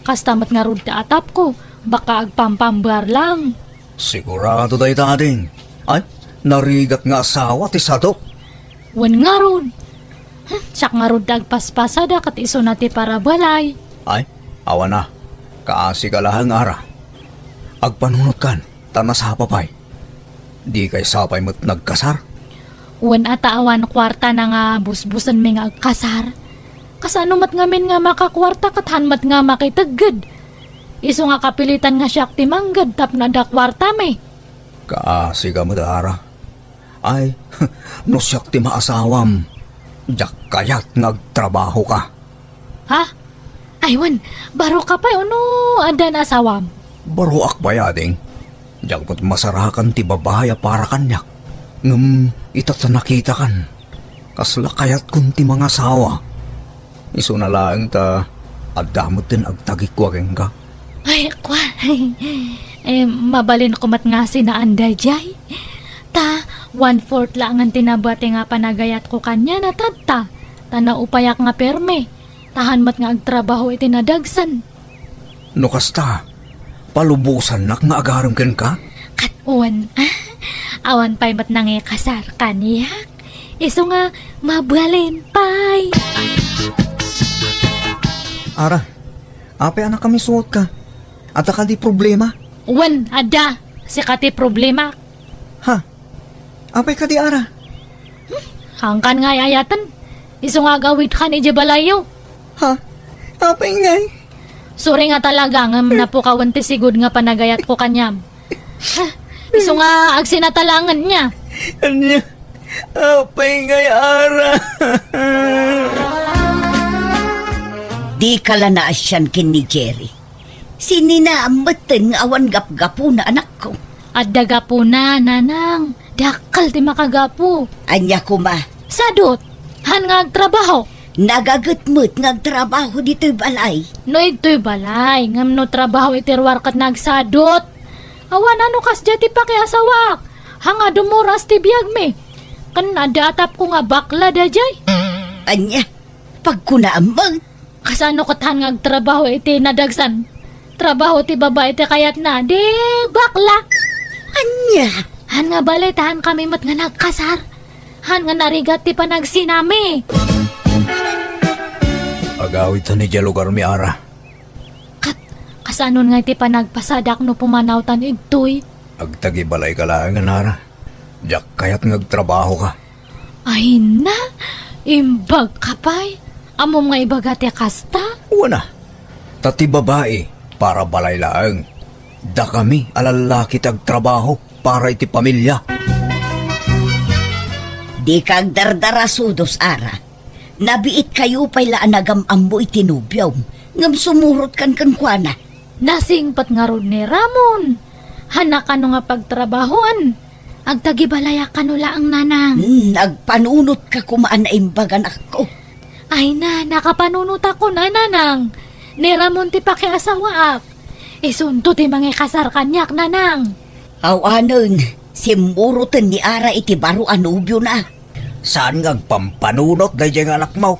kastamat nga rud ti atap ko, baka agpampambar lang. Sigurado tayo tading. Ay, narigat nga asawa ti sadot. Wan nga rod. Siyak nga rod agpaspasada kat iso na ti para balay. Ay, awa na. Kaasi ka lahang ara. Agpanunot kan, tanas hapapay. Di kay sapay mo't nagkasar. Wan ataawan kwarta na nga busbusan may nga agkasar. Kasano mat ngamin nga makakwarta kat hanmat nga makitagad. Iso nga kapilitan nga siyak ti manggad tap na da kwarta may. Kaasi ka mo't ara. Ay, no siyak ti maasawam. Diyak kayat nagtrabaho ka. Ha? Aywan, baro ka pa ano ada na asawam. Baro akbayading. Diyak mo't masarakan ti babaya para kanyak. Itat na nakita kan. Kasla kayat kun ti mga asawa. Iso na lang ta, adamot din agtagikwageng ka. Ay, kwa. Mabalin ko mat nga sinaanday jay. Ta, 1/4 lang ang tinabati nga panagayat ko kanya na tata. Ta naupayak nga perme. Tahan mat nga agtrabaho iti nadagsan. No kasta, palubusan nak nga agaram ken ka? Katuan, awan pa'y mat nang kasar kaniyak. Iso nga, mabalin pa'y. Ara, apay anak kami suot ka. At ka di problema. Wan, ada. Sikati problema. Ha? Apay ka di ara? Hangkan nga ayatan. Iso nga gawid ka ni Jabalayo. Ha? Apay ngay? Suri nga talaga nga napukawan ti sigud nga panagayat ko kanyam. Iso nga agsinatalangan niya. Anya? Apay ngay ara? Di kala na asyan kin ni Jerry. Sininaamatan nga awan gap-gapo na anak ko. At daga po na, nanang. Dakal ti makagapo. Anya ko ma, Sadot, han nga agtrabaho. nagagatmut nga trabaho dito'y balay. No ito'y balay, ngam no trabaho itirwar kat nagsadot. Awan ano kas jati pa kay asawak. Hanga dumuras ti biyag me. Kan nadatap ko nga bakla da jay. Anya, pagkunaambang, Kasano kat han nga agtrabaho iti nadagsan. Trabaho ti babae ti kayat na, di bakla. anya, Han nga balay tahan kami mat nga nagkasar. Han nga narigat ti panagsinami. Agawid ta ni dya lugar mi ara. Kasanon nga iti panagpasadak no pumanawtan igtoy. Agtagi balay ka lang nga nara. Diyak kayat ngagtrabaho ka. Ay na, imbag ka pa'y. Amom nga ibaga ti kasta. Una, tati babae para balay laang. Da kami alalaki tagtrabaho para iti pamilya. di kag dardarasudos ara. Nabiit kayo pa'y laanagam ambo itinubyaw, ngam sumurot kan kankwana. Nasingpat nga ron ni Ramon. Hanaka no nga pagtrabahoan. Agtagibalaya kanula ang nanang. Nagpanunot ka kumaan na imbagan ako. Ay na, nakapanunot ako na nanang. Ni Ramon ti pakiasawaak. Isunto ti mga kasar kanyak nanang. Awanon, simurutan ni Ara iti baro anubyo na. Saan ngagpampanunot na diyang anak mo?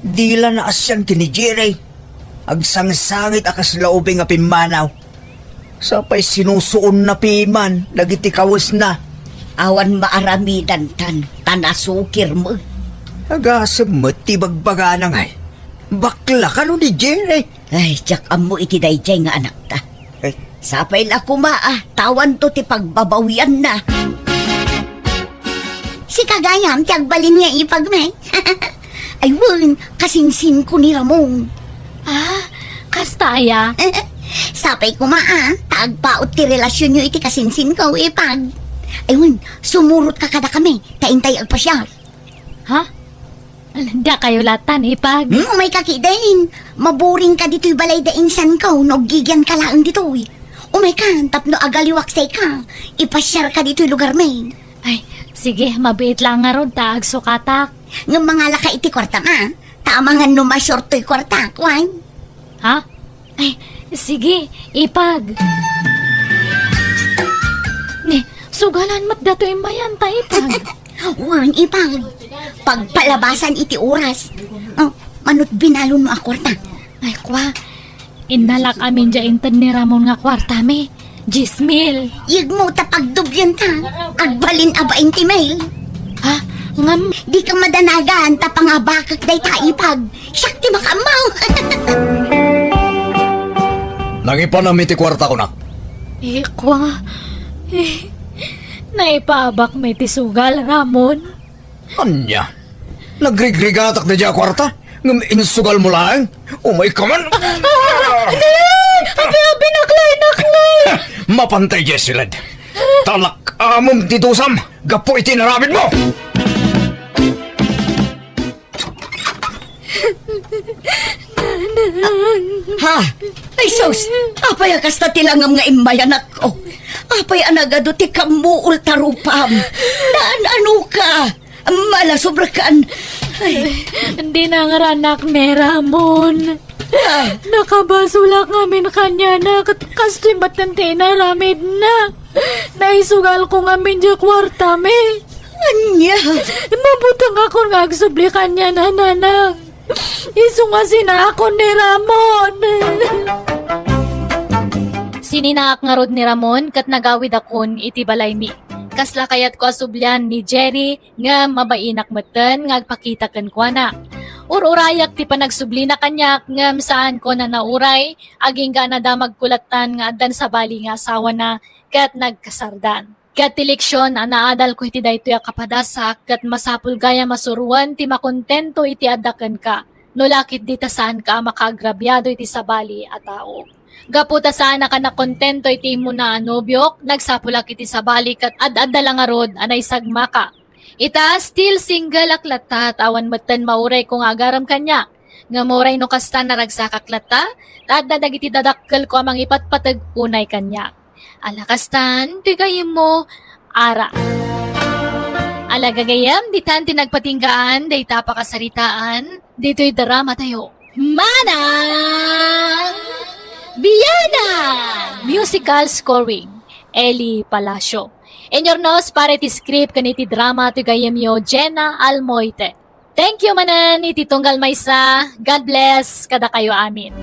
Dila na asyan kini Jerry. Agsangsangit akas laubing nga pimanaw. Sapay sinusuon na piman, lagiti kawas na. Awan maaramidan tanasukir mo. Agasam mo ti bagbaga na ngay. Bakla ka no ni Jerry. Ay, tiyak mo iti dayjay nga anak ta. Eh, Sapay la kumaa, tawan to ti pagbabawian na. Si Kagayam, tiyak balin niya ipagmay. Ay, wun, kasingsin ko ni Ramon. Ah, kastaya. Sapay kumaa, tagpaot ti relasyon nyo iti kasingsin ko ipag. Ayun, sumurot ka kada kami, taintay agpasya. Ha? Da kayo latan ipag. May kakidain. Maburing ka dito'y balay da insan ko, no gigyan ka lang dito'y. Umay ka, tapno agaliwaksay ka. Ipasyar ka dito'y lugar may. Ay, sige, mabiit lang nga ron ta, agsukatak. Ng mga laka iti kwarta nga, tamangan numasyort to'y kwarta, kwan. Ha? Ay, sige, ipag. Ni, sugalan mat dato imbayan ta ipag. Wan, ipag. Pagpalabasan iti oras. Oh, manot binalon mo a kwarta. Ay, kwa, inalak amin dya intan ni Ramon nga kwarta me. 10,000. Yag mo tapagdubyan ta. Agbalin aba inti mail. Ha? Ngam, Di ka madanagan, tapangabakak day ta ipag. Siyak ti makamaw. Nangipanami ti kwarta ko na. kwa, naipaabak may tisugal, Ramon. Anya? Nagrigrigatak na dyan kwarta? Ngam insugal mo lang? Umay ka man? Abi, naklay. Mapantay, Jessilad. Talak amom titusam. Gapo itinarabid mo! Ha? Ay sus, apay akas na tilangam nga imbayan ako. Apay anagado ti kamuul tarupam. Daan ano ka? Mala sobrakan. Ay, Hindi na nga ranak ni Ramon. ah, Nakabasulak ngamin kanya na kastimat ng tinaramid na. Naisugal ko ngamin dya kwarta me. anya. Mabutang ako nga agsubli kanya na nanang. Isungasin na ako ni Ramon. Sininaak nga rod ni Ramon kat nagawid akon iti balay mi. Kasla kayat ko asublyan ni Jerry nga mabainak meten nga agpakita ken kwa na. Ururayak ti panagsubli na kanyak ngam saan ko na nauray aging ga na damagkulatan nga addan sa bali nga asawa na kat nagkasardan. Kat ti leksyon anaadal ko iti daytoy a kapadasak kat masapul gaya masuruan ti makontento iti adaken ka. No lakit dita saan ka makagrabyado iti sabali a tao. Gaputa sana ka na kontento iti mo na anobyok, nagsapulak iti sabali kat ad-adala nga rod anay sagma ka. Ita still single aklata awan matan mauray kung agaram kanya. Nga mauray no kasta naragsaklatta, tadadag iti dadakkel ko amang ipatpatag unay kanya. Alakastan, tigayim mo, ara. Alagagayam, ditan tinagpatinggaan, day tapakasaritaan, dito'y drama tayo. Manang! Biyana! Musical scoring, Eli Palacio. Enyornos para iti script kaniti drama ti gayemyo Jenna Almoite. Thank you manan iti tunggal maysa. God bless kada kayo amin.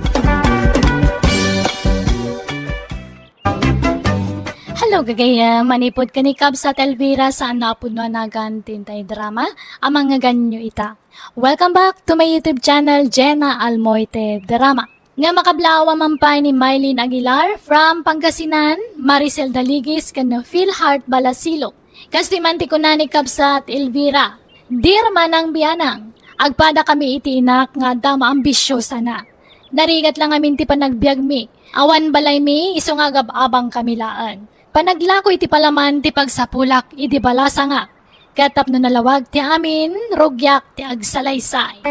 Hello gagaya, manipod kani Kab sa Elvira sa anapod no anagan tintay drama amang nga ganyo ita. Welcome back to my YouTube channel Jenna Almoite Drama. Nga makablawa mampay ni Mylene Aguilar from Pangasinan, Maricel Daligis kano Phil Heart Balasilo. Kastimanti ko na ni Kabsat Elvira. Dear manang biyanang, agpada kami itiinak nga dama ambisyosa na. Narigat lang amin ti panagbiag mi. Awan balay mi iso nga gababang kamilaan. Panaglako iti palaman ti pagsapulak iti balasa nga. Katap no nalawag ti amin, rugyak ti agsalaysay.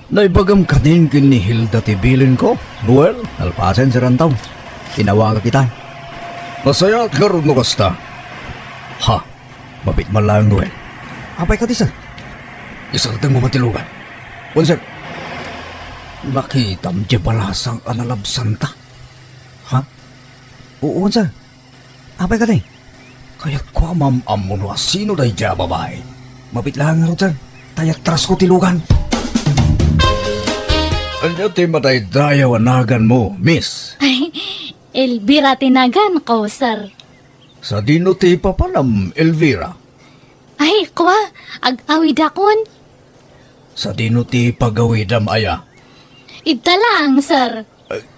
Naibagam kanin ni Hilda tibilin ko. Well, alpasen si Rantaw. Tinawaga kita. Masaya at karoon no kasta. Ha? Mabit man lang, Noel. Apay ka, Tisan. Isa ka tang mamatilugan. Sir. Nakita mo di balasang analabsan ta. Ha? Oo, sir. Apay ka, Kaya't ko amam-am mo no sino dahi dya babae. Mabit lang, sir. Tayat tras ko tilugan. Ano ti matay dayaw anagan mo, miss? Ay, Elvira tinagan ko, sir. Sa dino ti papalam, Elvira. Ay, kwa, ag-awid akon. Sa dino ti pagawidam aya. Ita lang, sir.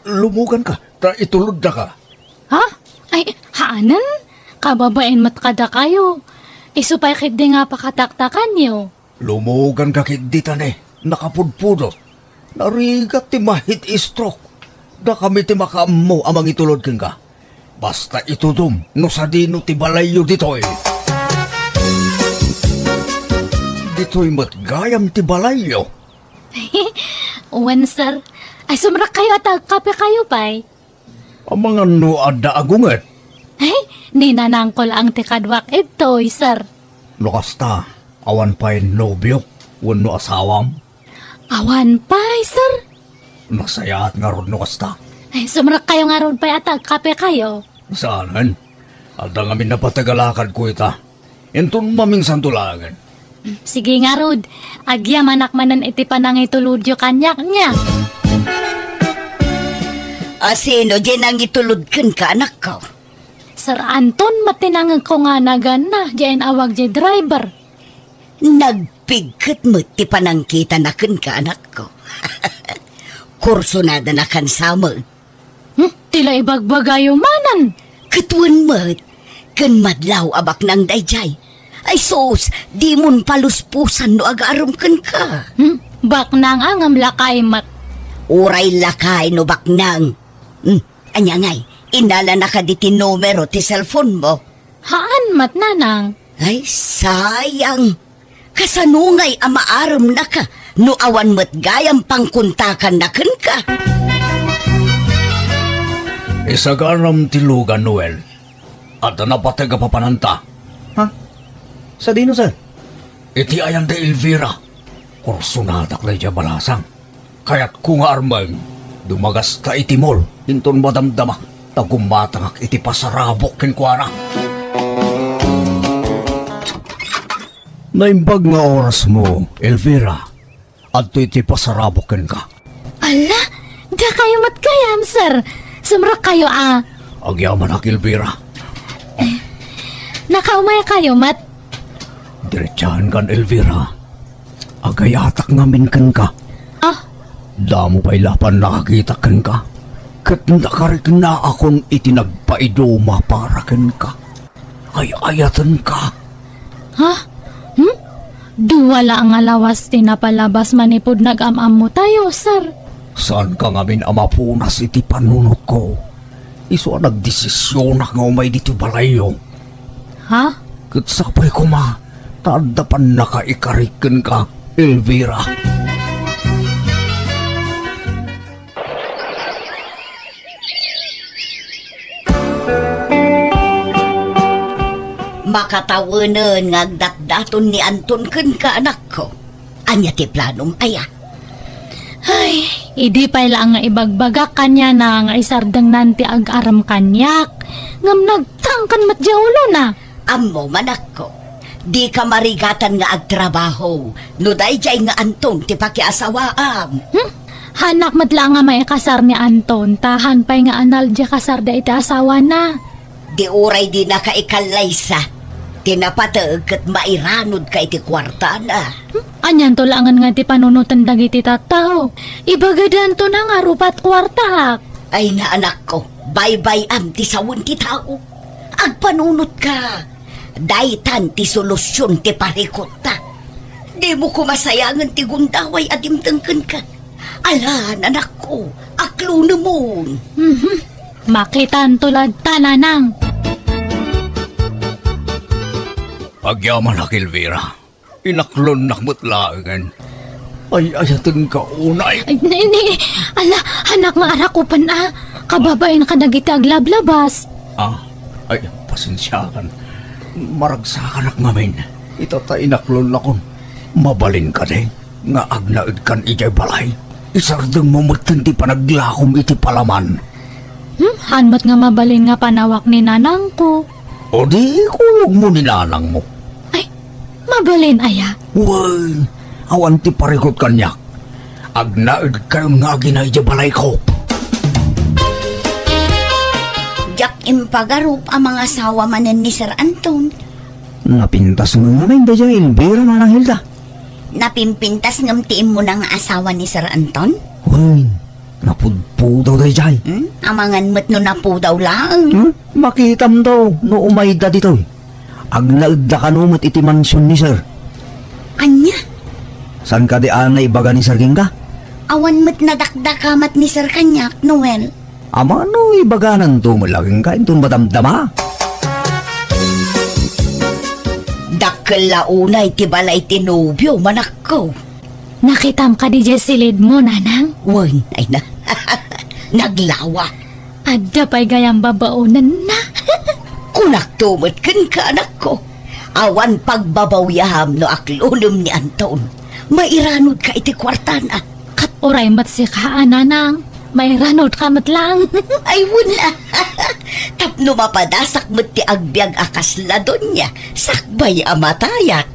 Lumugan ka, itulod na ka. Ha? Ay, haanan? Kababain mat kada kayo. Isupay kit di nga pakataktakan niyo. Lumugan ka kinditan nakapudpudot. Narigat ti mahit stroke. Da kami ti makaammo amang itulod ken ka. Basta itudom, no sa dino ti balayo ditoy. Ditoy matgayam ti balayo. Uwan, sir. Ay, sumrak kayo at kape kayo, pay. Ang mga no adda agunget. Ay, ninanangkol ang tikadwak ito, sir. Lokasta, awan pa'y nobyo, wano asawam. Awan, pay, sir. Nasaya at nga ron lokasta. Ay, sumrak kayo nga ron, pay, at kape kayo. Saanan? Alda ngamin napatagalakad ko ita. Entun maminsan tulangan. Sige nga, Rod. Agyam anak manan iti panang ituludyo kanyak niya. Sino dyan ang itulod ka, anak ko? Sir Anton, matinangag ko nga nagan na. Diyan awag di driver. Nagpigkat mo ti panangkita na ka, anak ko. Kurso na na kan sama. Tila ibagbagayo manan. Katuan mo, kan madlaw abak ng dayjay. Ay sos, di mon paluspusan no agaram kan ka. Bak nang angam lakay mat. Uray lakay no baknang. Anya ngay, inala na ka di ti numero ti cellphone mo. Haan mat nanang. Ay, sayang. Kasanungay amaaram na ka, no awan mo't gayang pangkuntakan na kan ka. Isagaram tilugan, Noel. At napataga papananta. Ha? Sa dino, sir? Iti ayan da Elvira. Kursunadak na dya balasang. Kaya't kung armang, dumagas ka iti mall, hinton madamdama, tagumatangak iti pasarabok kinkwana. Naimbag nga oras mo, Elvira, at iti pasarabok ka. Ala, da kayo mat kayam, sir. Sumrak kayo Agyaman ak, Elvira. Nakaumay kayo mat. Diretsahan kan, Elvira. Agayatak ngamin kan ka. Damo pa'y lapan nakakita kan ka. Kat nakarik na akong itinagpaidoma para kan ka. Ay ayatan ka. Ha? Duwala ang alawas tinapalabas manipod nag-amam mo tayo, sir. Saan ka ngamin amapunas iti panunot ko? Iso nagdesisyon na nga umay dito balayo. Ha? Kat sapay ko ma, tadapan nakaikarikan ka, Elvira. Makatawanan nga agdatdaton ni Anton kan ka, anak ko. Anya ti planom aya. Ay, idi pa lang nga ibagbagak kanya na nga isardang nanti ag-aram kanyak. Ngam nagtangkan matjaulo na. Ammo manak ko. Di ka marigatan nga agtrabaho. No dayjay nga Anton ti pakiasawaam. Hanak madla nga may kasar ni Anton. Tahan pa'y nga anal di kasar da iti asawa na. Di uray di na kaikalaysa. Tinapatag kat mairanod ka iti kwarta na. Anyan to langan nga ti panunutan dagiti tattao. Ibagadan to na nga rupat kwarta. Ay na anak ko, bye-bye am ti sawon ti tao. Agpanunot ka. Daytan ti solusyon ti parikot ta. Di mo ko masayangan ti gundaway adimtangkan ka. Alan, anak ko, aklo na mo. Makitan tulad tananang. Agyaman ak, Elvira. Inaklon nakmutlaangan. Ay ayatan ka unay. Ay, ala, anak nga anak ko pa na. Kababain ka nagiti aglablabas. Ay, pasensyakan. Maragsakan ak ngamin. Ito ta inaklon lakon. Mabalin ka de. Nga agnaid kan ijay balay. Isardeng mamatan ti panaglakom iti palaman. Hanmat nga mabalin nga panawak ni nanang ko. O di kulog mo ni nanang mo. Ay, mabalin aya. Uy, awan ti parikot kanyak. Agnaid kayon nga ginay ijay balay ko. Jak impagarup ang mga asawa manen ni Sir Anton. Napintas mo namin da dyan, Elvira, Manang Hilda. Napimpintas ngam tiim mo na nga asawa ni Sir Anton? Uy, napudpudaw da dyan. Amangan mo't no napo daw lang. Makitam daw, no umayda dito. Agnaid da kanumot iti mansyon ni Sir. Anya, San ka di anay ibaga ni Sir Ginga? awan mo't nadakdakamat ni Sir Kanyak, Noel. Ama no ibaganan to malaging kain to madamdama. Dakla unay ti balay tinubyo, manak ko. Nakitam ka di silid mo, nanang. Wan, ay na. Naglawa. Adda pa'y gayang babaunan na. Kunak tumot kan ka, anak ko. Awan pagbabawyaham no aklunum ni Anton. Mairanod ka iti kwartana. Kat oray mat si ka, nanang. May ranod ka mat lang. Ay, wala. Tapno mapadasak mo ti agbyag akasladon niya. Sakbay amatayak.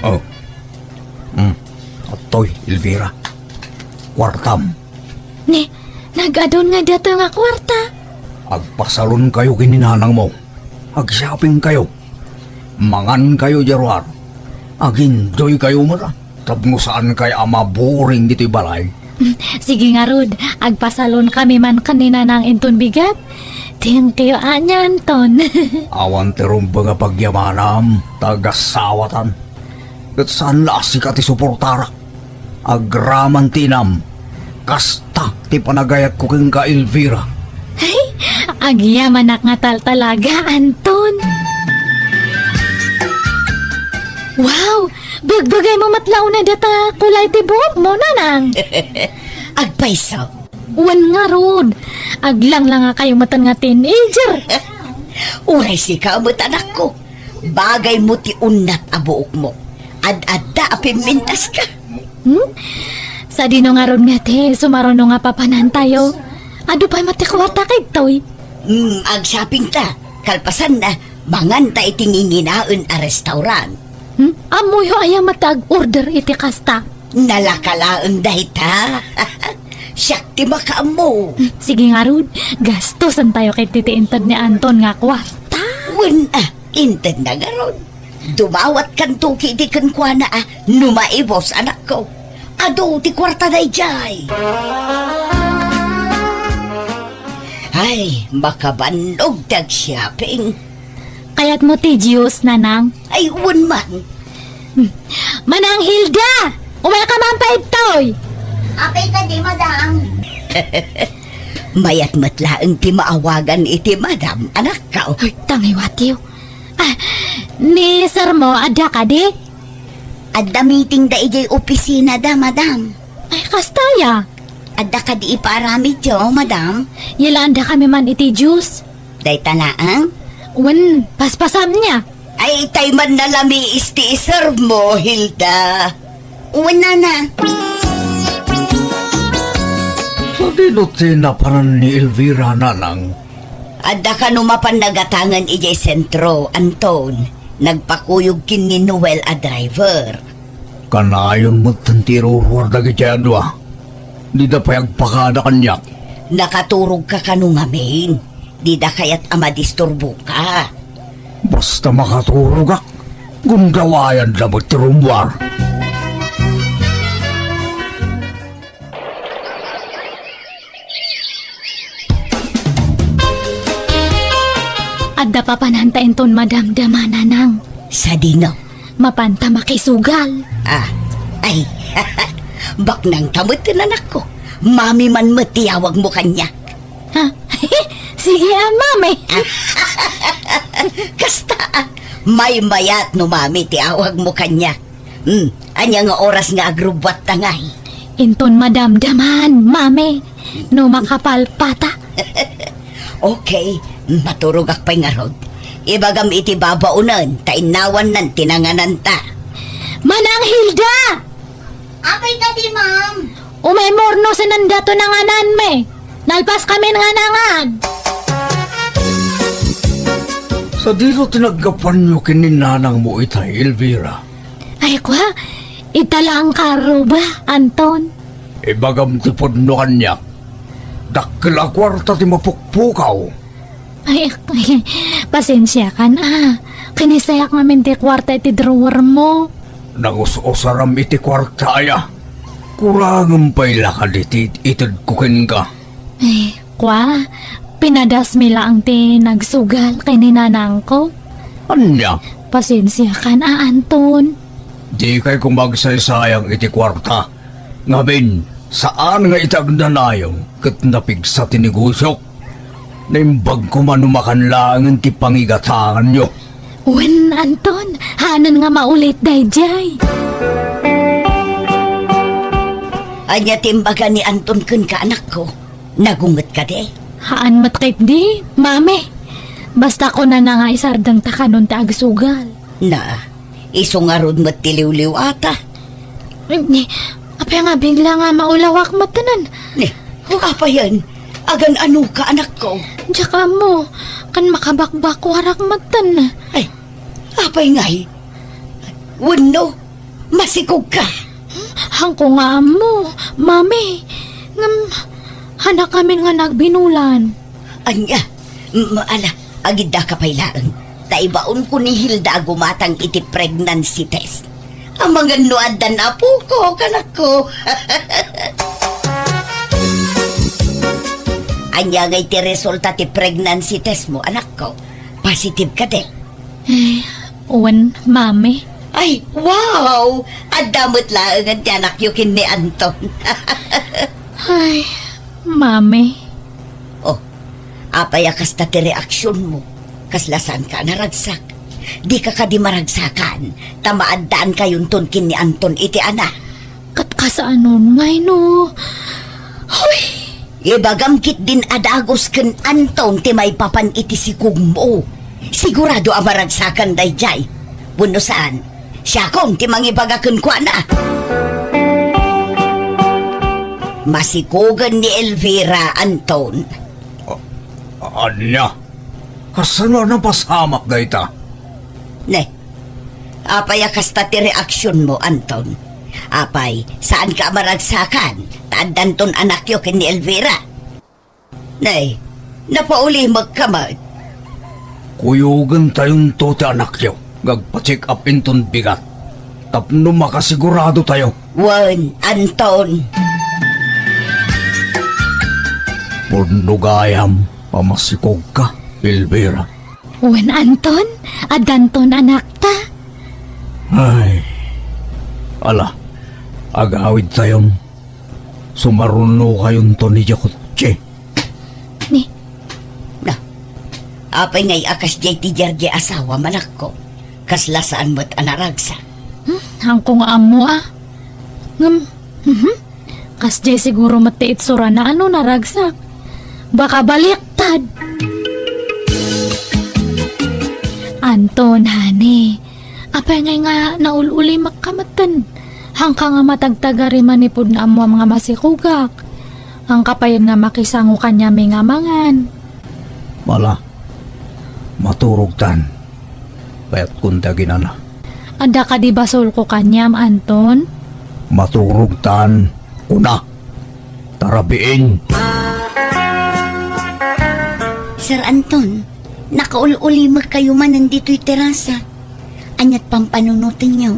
Oh. Atoy, Elvira. Kwartam. Ni, nagadon nga dito nga kwarta. Agpasalon kayo kininanang mo. Agshopping kayo. Mangan kayo, Jerwar. Aginjoy kayo mara. Tapno saan kay ama boring dito'y balay. Sige nga, Rod. Agpasalon kami man kanina ng inton bigat. Thank you, Anya, Anton. Awan terumba nga pagyamanam. Tagasawatan. At saan lasi ka ti suportarak. Agraman tinam. Kasta ti panagayat ko keng ka Elvira. Agyaman nga tal talaga, Anton. Wow! Bagbagay mo matlaw na data kulay ti buhok mo, nanang. Agpaisaw. Wan nga, Rod. Aglang lang nga kayo matan nga teenager. Uray si kamot, anak ko. Bagay mo ti unat abuok mo. Ad-adda apimintas ka. Sa dino nga ron nga te, sumarono nga papanan tayo. Ado pa'y matikwarta kay toy. Ag-shopping ta. Kalpasan na, mangan ta itinginginaon a restaurant. Amoy ho ayang matag-order iti kasta. Nalakalaang dahit ha. Siyak ti makaamo. Sige nga, Rod. Gastosan tayo kay titi intad ni Anton nga kwarta. Wala, inted na garon. Dumawat kan tuki di kan kwa na numaibos anak ko. Ado ti kwarta na ijay. Ay, makabanlog tag shopping. Kaya't mo ti Diyos, nanang. Ay, un man. Manang Hilda! Umaya ka man pa itoy! Apay ka di, madam. Mayat matlaang ti maawagan iti madam, anak ka. Ay, tangiwatiw. Ni sir mo, ada ka di? Adda meeting da ijay opisina da, madam. Ay, kastaya. Adda ka di iparamid yo, madam. Yalanda kami man iti Diyos. Day tanaang. Wan, paspasam niya. Ay, tay man nalami isti iserve mo, Hilda. Una na. Sa dinutin na paran ni Elvira nanang. Adda ka numapan nagatangan ijay sentro, Anton. Nagpakuyog kin ni Noel a driver. Kanayon mo tantiro warda gityan doa. Di da payagpakada kanyak. Nakaturog ka kanungamin. Di da kayat amadisturbo ka. Basta makaturog ak. Gundawayan na mo tirumwar. Adda pa panantain ton madamdama, nanang. Sa dino. Mapanta makisugal. Ay, baknang tamot na anak ko. Mami man matiyawag mo kanya. Ha? Sige, mami. Kasta, may mayat no mami tiyawag mo kanya. Anya nga oras nga agrubwat tangay. Inton madamdaman, mami. No makapalpata. Okay, maturog ak pa'y ngarod. Ibagam iti babaunan, tainawan nan tinanganan ta. Manang Hilda! Apay tadi, ma'am. Umay morno sa nandato nanganan me. Nalpas kami nga nangad. Sa dito tinagapan nyo kininanang mo itay, Elvira. Ay kwa, itala ang karo ba, Anton? Ibagam ti podno kanya. Dakla kwarta ti mapukpukaw. Ay, pasensya ka na. Kinisayak namin ti kwarta iti drawer mo. Nangos-osaram iti kwarta aya. Kurangan pa'y lakad iti itad kukin ka. Ay, kwa, pinadas mi lang ti nagsugal kay ninanang ko. Anya, Pasensya ka na, Anton. di kay kumagsaysayang iti kwarta. Ngamin, saan nga itagnanayong kat napigsa tinigusyok? Naimbag ko manumakan lang ti pangigatangan nyo. Wen, Anton, hanan nga maulit dayjay. Anya timbaga ni Anton kun ka anak ko. Nagungot ka de. Haan matkit di, mami. Basta ko na nga isardang takanon ta agsugal. Na, isungarod mo't tiliw-liw ata. Ni, apa nga bigla nga maulawak matanan. Ne, apa yan? Agan ano ka anak ko? Tsaka mo, kan makabakbak warak matan. Ay, apay ngay. Wano, masikog ka. Hangko nga mo, mami. Ngam, hanak kami nga nagbinulan. Anya, maala, agida ka pailaan. Taibaon ko ni Hilda gumatang iti pregnancy test. Ang mga nuadan na po ko, kanak ko. Anya nga iti resulta ti pregnancy test mo, anak ko. Positive ka din. Uwan, mami. Ay, wow! Adamot lang ang tiyanak yukin ni Anton. Ay, mami. Oh, apayakas ta ti reaksyon mo. Kaslasan ka naragsak. Di ka di maragsakan. Tamaadaan kayon kin ni Anton iti ana. Katkasaanon ngay no. Hoy! Ibagamkit din adagos ken Anton ti may papan iti sikug mo. Sigurado ang maragsakan dayjay. Buno saan? Siya kong ti mangibagakan ko na. Masikugan ni Elvira, Anton. Anya, kasano na pasamak da ita? Ne, apay akasta ti reaksyon mo, Anton. Apay, saan ka maragsakan? Taadan ton anak yo ken ni Elvira. Nay, napauli magkamad. Kuyugan tayong to ti anak yo. Gagpa-check up inton bigat. Tapno makasigurado tayo. Wan, Anton. Purnugayam, pamasikog ka, Elvira. Uwan, Anton? Adanton anak ta? Ay, ala, agawid tayong sumaruno kayon to ni Jakotche. Ni, Na, apay ngay akas jay ti jarje asawa manak ko. Kaslasaan mo't anaragsa. hangko nga amo ah. Ngam, kasjay siguro matiit sura na ano naragsak. Baka baliktad. Anton, honey. Apay ngay nga naululi makamatan. Hangka nga matagtagari manipod na amo ang mga masikugak. Ang kapayon nga makisango kanya may nga mangan. Mala, maturog tan. Bayat kunda ginana. Ada ka di basol ko kanyam, Anton? Maturog tan, kuna. Tarabiin. Sir Anton, nakaululi kayo man nandito'y terasa. Anyat pampanunutin nyo.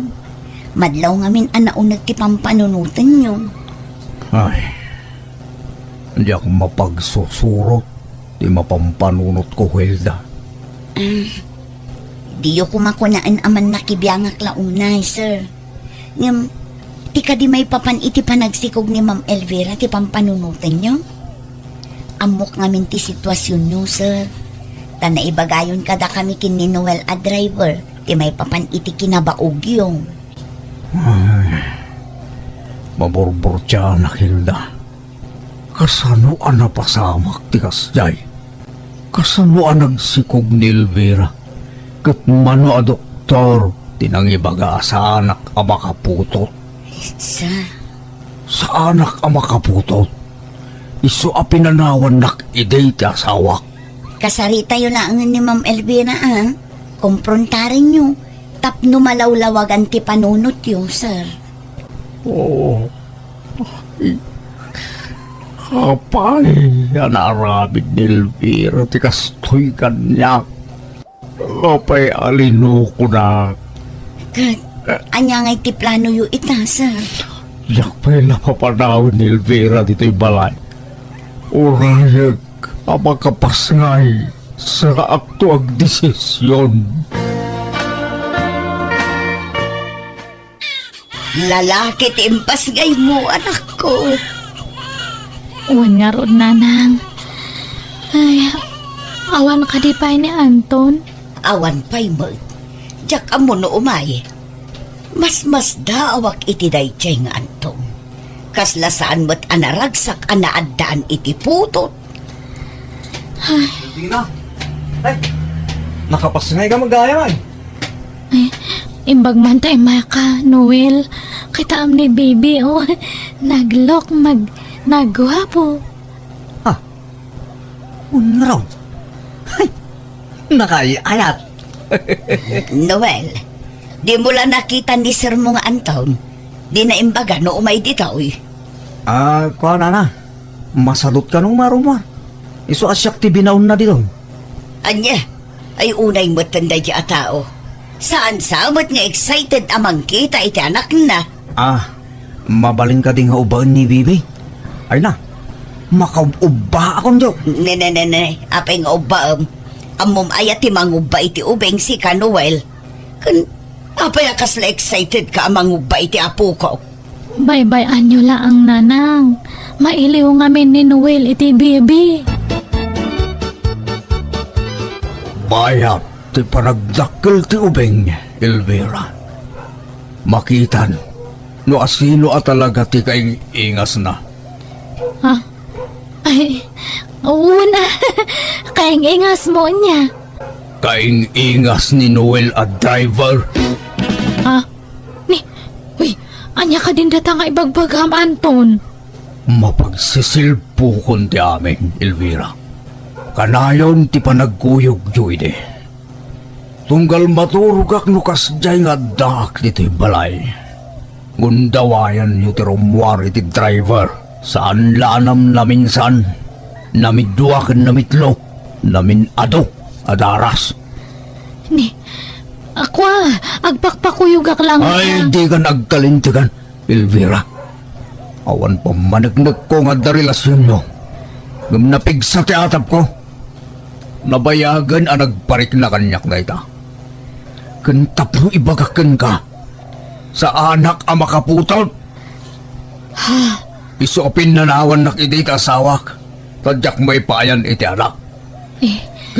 Madlaw ngamin anaunag ti pampanunutin nyo. Ay, hindi ako mapagsusurot. Di mapampanunot ko, Hilda. Diyo kumakunaan aman nakibiyangak launay, sir. Ngam, ti ka di may papan iti panagsikog ni Ma'am Elvira ti pampanunutin nyo. Amok ngamin ti sitwasyon nyo, sir. Ta naibagayon kada kami kin ni Noel a driver. Ti may papan iti kinabaog yung. Maborbor siya na, Hilda. Kasano ang napasamak ti kasjay? Kasanuan nagsikog ni Elvira. Kat mano a doktor, tinangibaga sa anak ang makaputot. Sa anak ang makaputot. Iso a pinanawan nak iday ti asawak. Kasari tayo na ang ni Ma'am Elvira, ah. Kumprontarin nyo. Tapno malawlawagan ti panunot yo, sir. Oo. Kapay, yan arabid ni Elvira, ti kastoy kanyak. Kapay alino ko na. Anya ngay ti plano yo ita, sir. Yak pa'y napapanawin ni Elvira dito'y balay. Urayag, abakapas ngay sa akto ag desisyon. Lalaki ti impas gay mo, anak ko. Uwan nga ron, nanang. Ay, awan ka di pa ni Anton. Awan pa'y mo. Diyak amo no umay. Mas daawak iti dayjay nga antong. Kaslasaan mo't anaragsak anaaddaan iti putot. Hindi na. Ay, nakapas ngay ka mag-gaya man. Imbag man tayo maka, Noel. Kita am ni baby, oh. Naglok, nagwapo. Unraw. Ay, nakayayat. Noel, di mo lang nakita ni Sir mo nga Anton. Di na imbaga no umay dito, uy. Kuha na. Masalot ka nung marumar. Iso asyak ti binaon na dito. Anya, ay unay mo't tanday di a tao. Saan samot nga excited amang kita iti anak na. Mabaling ka din nga ubaan ni Bibi. Ay na, makauba akong diyo. Ne, apay nga ubaam. Amom ayat ti manguba iti ubeng si ka Noel. Apay akasla excited ka amang uba iti apo ko. Bye-bye anyo laang nanang. Mailiw ngamin ni Noel iti baby. Bayat ti panagdakkel ti ubeng, Elvira. Makitan, no asino at talaga ti kaingas na. Ha? Ay, una. Kaing ingas mo niya. Kaingas ni Noel at driver. Ha? Uy, anya ka din datang nga ibagbagam, Anton. Mapagsisilpo kon ti amin, Elvira. Kanayon ti panagkuyog-yuy de. Tunggal maturugak no kasjay nga dak dito'y balay. Gundawayan yu ti rumwar iti driver. Saan lanam na minsan. Namidwakan na mitlo. Namin ado. Adaras. Ako agpakpakuyugak lang. Ay, di ka nagkalintigan, Elvira. Awan pa managnag ko nga da relasyon nyo. Napig sa teatap ko. Nabayagan ang nagparik na kanyak na ita. Kantap mo ibagakan ka. Sa anak ang makaputot. Isopin na nawan nak iti kasawak. Tadyak may payan iti anak.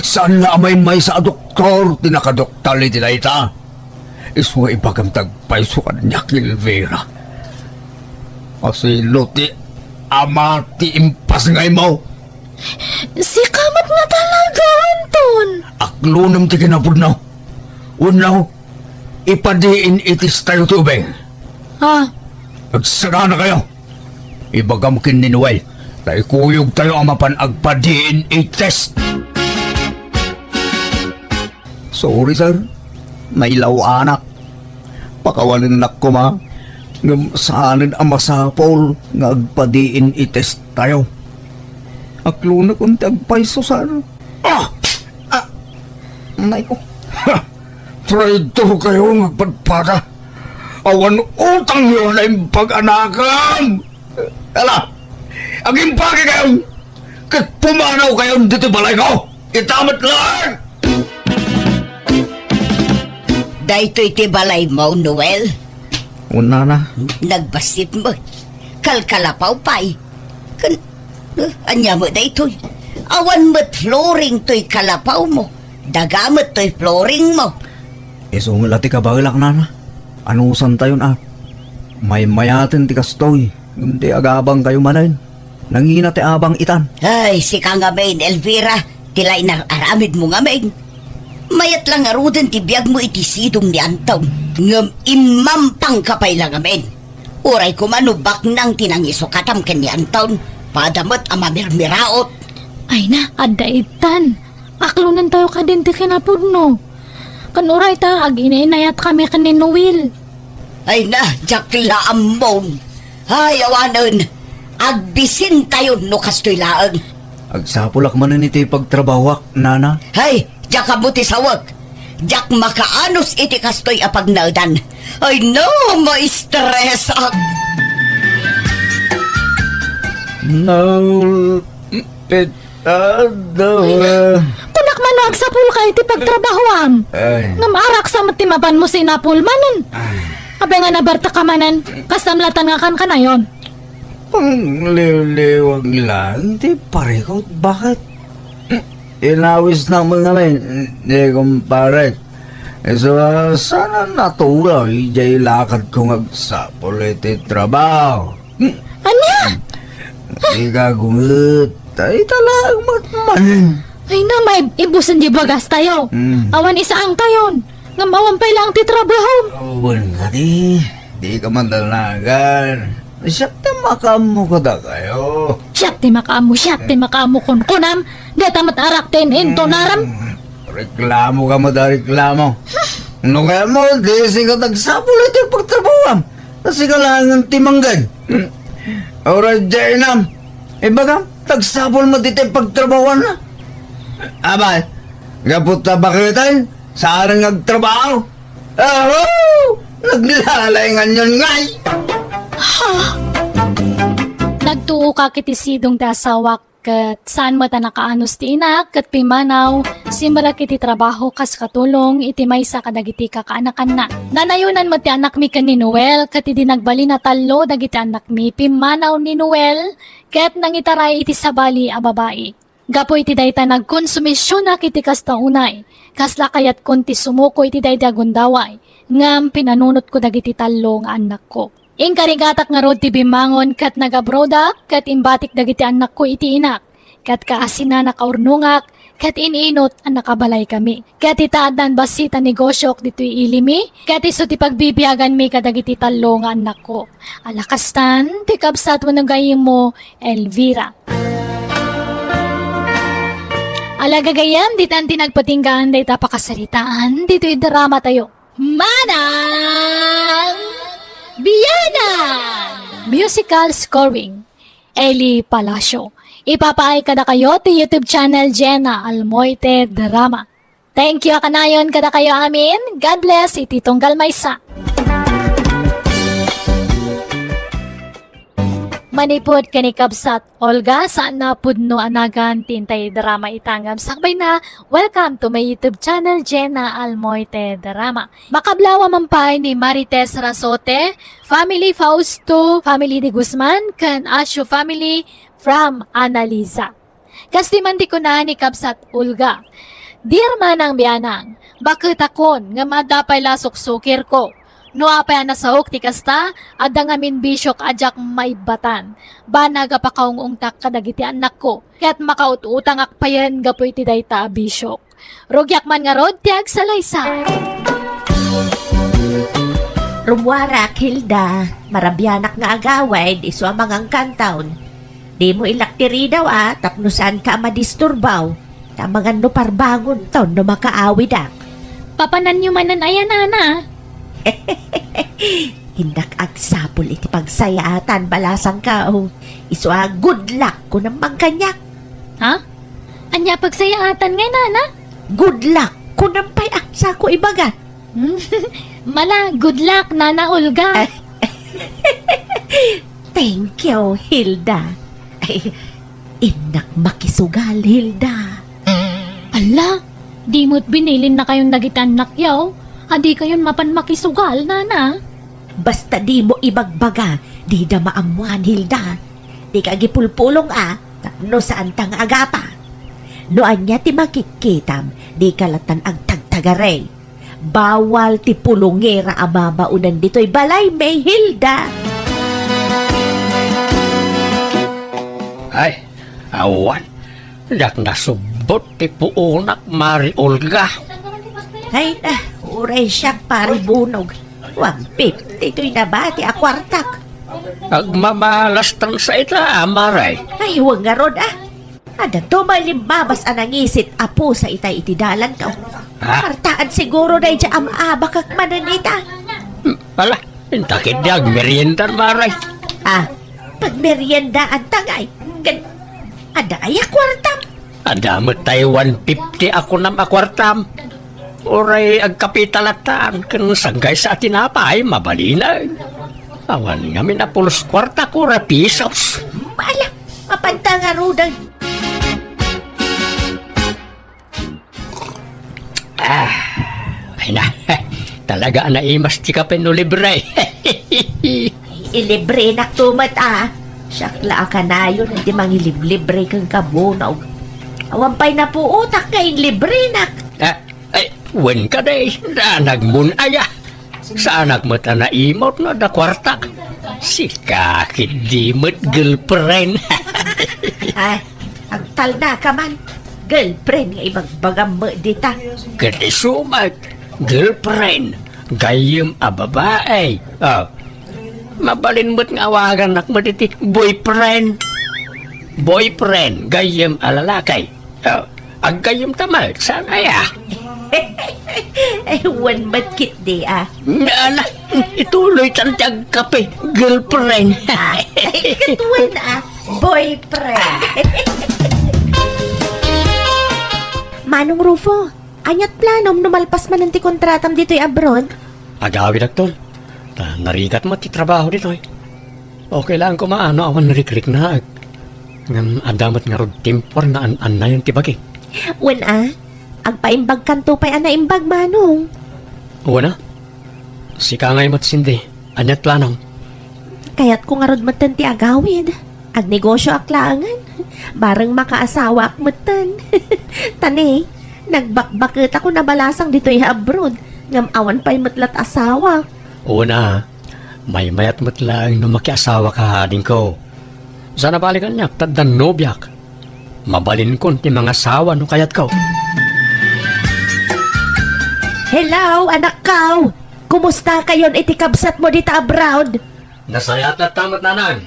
Saan na may sa doktor, tinakadoktal iti na ita. Iso ibagam tagpaiso kanyak, Elvira. Kasi luti, ama ti impas ngay mo. Si kamat nga talaga, Anton. Aklunam ti kinapudnaw. Unaw, ipadiin itis tayo tubeng. Ha? Agsaga na kayo. Ibagam kin ni Noel. Taikuyog tayo ang mapan agpadiin itis. Sorry, sir. Nailaw anak. Pakawanin anak ko, ma. Ngam saanin ang masapol nga agpadiin itis tayo. Akluna kung tagpaiso sana. Nay ko. Traitor kayo ng pagpada. Awan utang yun ay pag-anakan. Ala, ang impake kayo. Kat pumanaw kayo dito balay ko. Itamat lang. Dahito iti balay mo, Noel. Una na. Nagbasit mo. Kalkalapaw pa'y. Anya mo dahito. Awan mo't flooring to'y kalapaw mo. Dagamot to'y flooring mo. Isong lati ka bagilak na. Anusan tayo na. May mayatin ti kastoy. Hindi agabang kayo manan. Nangina ti abang itan. Ay, si Kangamain, Elvira. tilay na aramid mo nga maing. Mayat lang nga rudan ti biyag mo iti sidong ni Anton. Ngam imampang kapay lang amin. Uray ko manubak nang tinangiso katam ken ni Anton. Padamot amamirmiraot. Ay na, adda itan. Aklunan tayo ka din ti kinapudno. Kanuray ta, aginayat kami kanin Noel. Ay na, jakla ambon. Ay, awanon. Agbisin tayo no kastoy laang. Agsapulak man na iti pagtrabawak, nana. Hay, jak kabuti sawag. Jak makaanos iti kastoy apagnaldan. Ay no, ma-stress ak. No, Kunak man no, agsapul ka iti pagtrabahoam. Ay. Ngam arak sa matimapan mo si Napul manan. Abay nga nabarta ka manan, kasamlatan nga kan kanayon. Ang liw-liwag lang, di pareho. Bakit? Inawis ng mga hindi kumpare. So, sana natulay, jay lakad kong agsapol iti trabaho. Anya? Di ka gumit, ay talang matmanin. Ay na, may ibusan di bagas tayo. Awan isaang tayon. Ngam awan pa lang ti trabaho. Awan ka di ka mandalagan. Siyempre makamu ko da kayo. Siyat ti makamu kunam. Di tamat arak ten into naram. Reklamo ka mo da reklamo. Ano kaya mo, di siya nagsapul ito yung pagtrabuhan. Kasi ka lang ang timanggan. Ora Jainam, iba ka, tagsapul mo dito yung pagtrabuhan na. Abay, gaputa ba kita sa arang nagtrabaho? Naglalayngan yun ngay. Nagtuo ka kiti sidong ti asawak kat saan mo ta nakaanos ti inak kat pimanaw simra kiti trabaho kas katulong iti maysa kadagiti kakaanakan na. Nanayunan mo ti anak mi ken ni Noel kat iti nagbali na talo dagiti anak mi pimanaw ni Noel kat nangitaray iti sabali a babae. Gapo iti dayta nagkonsumisyon na kiti kasta unay. Kasla kayat konti sumuko iti dayta gundaway. Ngam pinanunot ko dagiti talo nga anak ko. Inkarigatak nga rod ti bimangon kat nagabroda kat imbatik dagiti anak ko iti inak. Kat kaasina nakaurnungak kat ininot ang nakabalay kami. Kat itaadan basita negosyok dito'y ilimi kat iso ti pagbibiyagan mi kadagiti talo nga anak ko. Alakastan, ti kabsat mo nagayim mo, Elvira. Alagagayam, ditan tinagpatinggaan day tapakasalitaan, dito'y drama tayo. Manang Biyanan! Musical scoring, Eli Palacio. Ipapaay kada kayo ti YouTube channel Jenna Almoite Drama. Thank you kanayon kada kayo amin. God bless iti tunggal maysa. Manipod kani kabsat Olga saan na pudno anagan tintay drama itangam sakbay na. Welcome to my YouTube channel Jenna Almoite Drama. Makablawa mampay ni Marites Rasote, Family Fausto, Family de Guzman, kan Asyo Family from Analiza. Kastiman di ko na ni kabsat Olga. Dear manang biyanang, bakit akon nga madapay lasok sukir ko? No apay nasahok ti kasta, adda ngamin bisyok ajak may batan. Banaga pa kaung ungtak kadagiti anak ko, kaya't makaututang akpayan gapoy ti dayta bisyok. Rugyak man nga rod ti agsalaysay. Rumwarak, Hilda, marabyanak nga agaway, di so amangang kantaon. Di mo ilaktiri daw tapnusan ka madisturbaw. Tamangan no parbangon taon no makaawi dak. Papanan nyo manan ayan ana. Hindak agsapol iti pagsayaatan balasang ka iso good luck ko ng mangkanyak. Ha? Anya pagsayaatan ngay nana? Good luck ko ng payaksa ko ibaga. Mala, good luck nana Olga. Thank you, Hilda. Ay, inak makisugal, Hilda. Ala, di mo't binilin na kayong nagitanak yaw. Adi kayon mapan makisugal, nana. Basta di mo ibagbaga, di da maamuan, Hilda. Di ka gipulpulong no saan tang agapa. No anya ti makikitam, di kalatan ang tagtagare. Bawal ti pulongera amamaunan dito'y balay may, Hilda. Ay, awan. Dak nasubok Ambot ti puunak Mari Olga. Ay na, uray siya pari bunog. 150 ito'y nabati a kwartak. Agmamalastan sa ita, Maray. Ay, huwag nga ron Ada to malimbabas anangisit apo sa itay itidalan ka. Ha? Kartaan siguro na itya bakak mananita. Ala, takit niya meriendan, Maray. Pag meriendaan tagay, ada ay kwartam. Adamot tayo 150 ako nam akwartam. Oray agkapitalataan kan sanggay sa tinapay, mabalina. Awan nga minapulos kwarta ko pisos. Mala, mapanta nga rudan. Ay na, talaga na imas ti kapen no libre. Ilibre na tumat Syakla ka na yun, hindi mangilibre kang kabunaw. Awampay na po utak ngayon libre nak. Ay, wen ka day, nagmunaya. Sa anak mo ta na imot no da kwartak. Si kakit di mo't girlfriend. Ang tal na ka man. Girlfriend nga ibang bagam mo dita. Kati sumat, girlfriend, gayam a babae. Mabalin mo't nga awagan nak mo diti, boyfriend. Boyfriend, gayam a lalakay. Ang gayam tamad, sana ya. One matkit di Ala, ituloy tantag kape, girlfriend. Katuan boyfriend. Manong Rufo, anyat planom numalpas man ang ti kontratam dito'y abroad? Agawin agtol. Narigat mo ti trabaho dito eh. Okay lang ko maano awan nariklik na. Ngam adamat nga rod timpor na an na yung tibagi. Wen agpaimbag kanto pa'y anaimbag manong. Una, si Kangay matsindi. Anyat planong. Kaya't kung arod matan ti agawid. Agnegosyo aklangan. Barang makaasawa akmatan. Tani, nagbakbakit ako na balasang dito'y abroad. Ngam awan pa'y matlat asawa. Una, may mayat mo't lang na makiasawa ka din ko. Sana balikan niya, taddan nobyak. Mabalin ko ti mga asawa no kayat ko. Hello, anak kaw! Kumusta kayon itikabsat mo dito abroad? Nasayat na tamat nanan.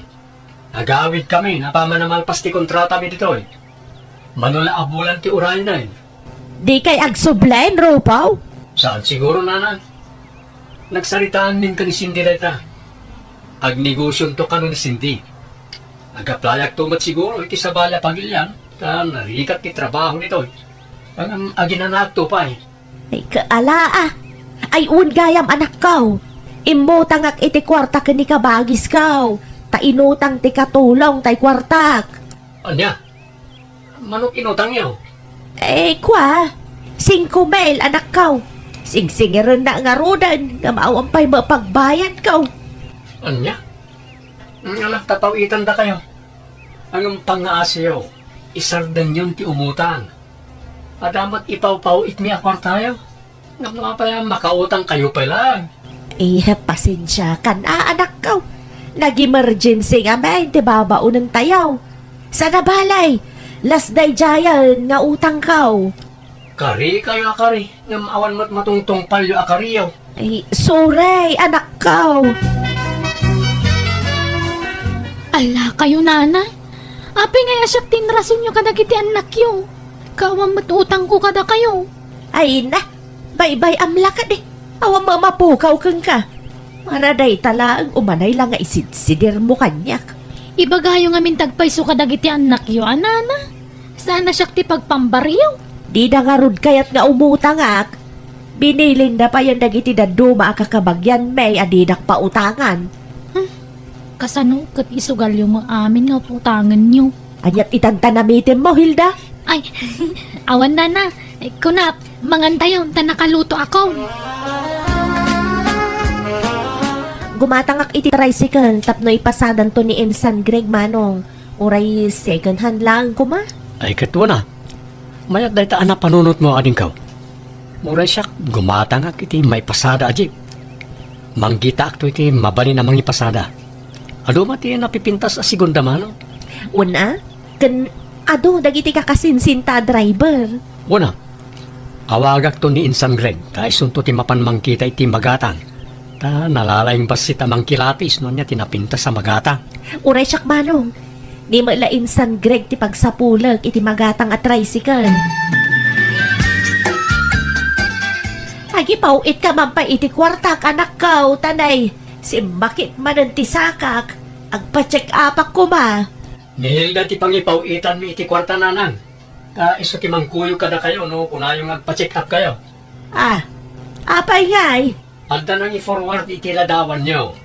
Agawid kami, napamanamalpas ti kontrata mi dito eh. Manula abulan ti uray na eh. Di kay agsublain, Rupaw? Saan siguro nanan? Nagsaritaan din ka ni Cindy reta. Agnegosyon to kano ni Cindy. Agaplayak tumat siguro, iti sa bala pagilyan. Narikat ti trabaho nito eh. Ang aginanak to pa eh. Ay kaala Ay gayam anak kaw. Imutang ak iti kwarta kani kabagis kaw. Tainutang ti katulong tay kwartak. Anya? Manok inutang niyo? Kwa. 5,000 anak kaw. Singsingiran na nga rodan. Nga maawampay mapagbayan kaw. Anya? Alam, tatawitan da kayo. Anong pangaasiyo? Isardan yun ti umutang. Adamat ipaw-paw itmi akwar tayo. Ngam nga pa yan, makautang kayo pala. Pasensya ka na anak kaw. Nag-emergency nga may ti babaon ng tayaw. Sa nabalay. Last day jayan nga utang kaw. Kari kayo akari. Ngam awan mo't matungtong palyo akariyaw. Sorry anak kaw. Ala kayo nana. Api nga yasak tinrason nyo kadagiti anak yo. Kawang matutang ko kada kayo. Ay na, bye-bye amla ka di. Awang mamapukaw kang ka. Maraday tala ang umanay lang nga isidsidir mo kanyak. Ibagayo nga min tagpayso kadagiti anak yo, anana. Sana siyak ti pagpambaryo. Di na nga rud kayat nga umutang ak. Binilin na pa yung dagiti daduma kakabagyan may adidak pa utangan. Kasano kat isugal yung mga amin nga putangan nyo. Anyat itantanamitin mo, Hilda. Ay, awan na. Kunap, mangantayon, tanakaluto ako. Gumatangak iti tricycle, tapno ipasadan to ni Ensan Greg Manong. Uray second hand lang kuma. Ay katwa na. Mayat dahi taan na panunot mo ading kaw. Muray siya, gumatang ak iti may pasada aji. Manggita ak to iti mabali namang ipasada. Ado mati napipintas a segunda mano. Una, kan Ado, dagiti ka kasinsinta driver. Una, awagak to ni Insan Greg, kaisunto ti mapanmangkita iti magatang. Ta nalalaing bas si tamang kilatis no niya tinapinta sa magatang. Uray siyak manong. Di malain San Greg ti pagsapulag iti magatang at tricycle. Agi pauit ka man pa iti kwartak anak kao, tanay. Si bakit manan ti sakak, agpa-check upak ko ma. Nihilda ti pangipawitan mi iti kwarta nanang. Iso ti mangkuyo kada kayo no, kunayong agpa-check up kayo. Ah, apay ngay. Alda nang i-forward iti ladawan nyo.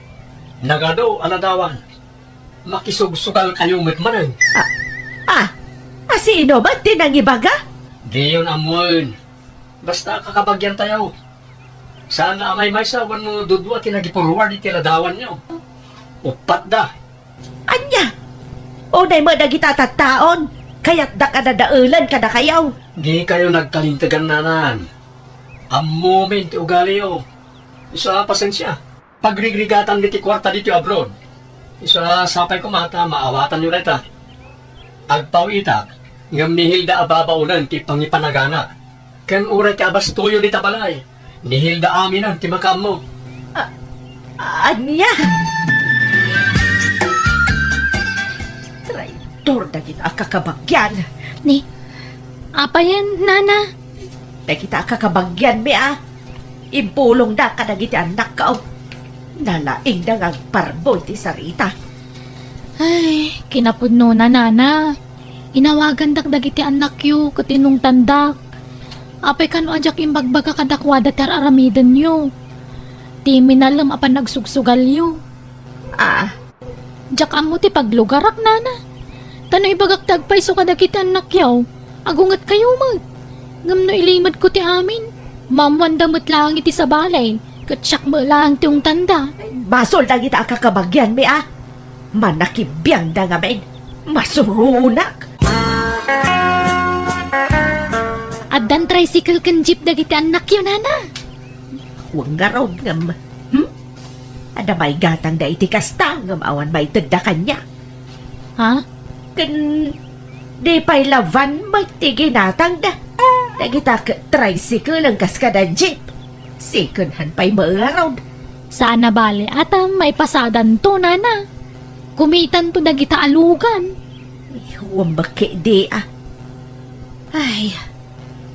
Nagado aladawan. Makisugsugal kayo mitmanan. Sino ba tinangibaga? Di yun amoy. Basta kakabagyan tayo. Sana amay may sawan mo dudwa tinagi-forward iti ladawan nyo. Upat da. Anya? O day mo nagitataon, kaya't da ka nadaulan ka na kayaw. Di kayo nagkalintagan nanan. Amumin ti ugali yo. Isa pasensya. Pagrigligatan diti kwarta dito abroad. Isa sapay ko mata, maawatan nyo reta. Agpawita, ngam ni Hilda ababaunan ti pangipanagana. Ken uray ti abas tuyo di tabalay. Ni Hilda aminan ti makam mo. Anya? Traitor na kita kakabagyan. Ni, apa yan, nana? Na kita kakabagyan mi Impulong na ka nagiti anak ka Nalaing na nga parboy ti sarita. Ay, kinapudno na, nana. Inawagan dagiti anak yu, katinong tandak. Apay kano ajak imbagbaga kadakwada tar aramidan yu. Ti minalam apan nagsugsugal yu. Jak amo ti paglugarak, nana. Tano ibagak dagpay so kadagiti anak yaw. Agungat kayo mag. Ngam no ilimad ko ti amin. Mamwandamot lang iti sa balay. Katsyak mo lang ti yung tanda. Masol na kita kakabagyan mi Manakibiyang na nga men. Masurunak. At dan tricycle kan jeep dagiti anak yu, nana. Huwag nga raw ngam. Ada may gatang da iti kasta ngam awan may tagda kanya. Ha? Kan di pa'y lavan may tiginatang da. Nagita tricycle ang kaskada jeep. Secondhand pa'y maaraw. Sana bale ata may pasadan to, nana. Kumitan to dagita alugan. Huwag baki di Ay,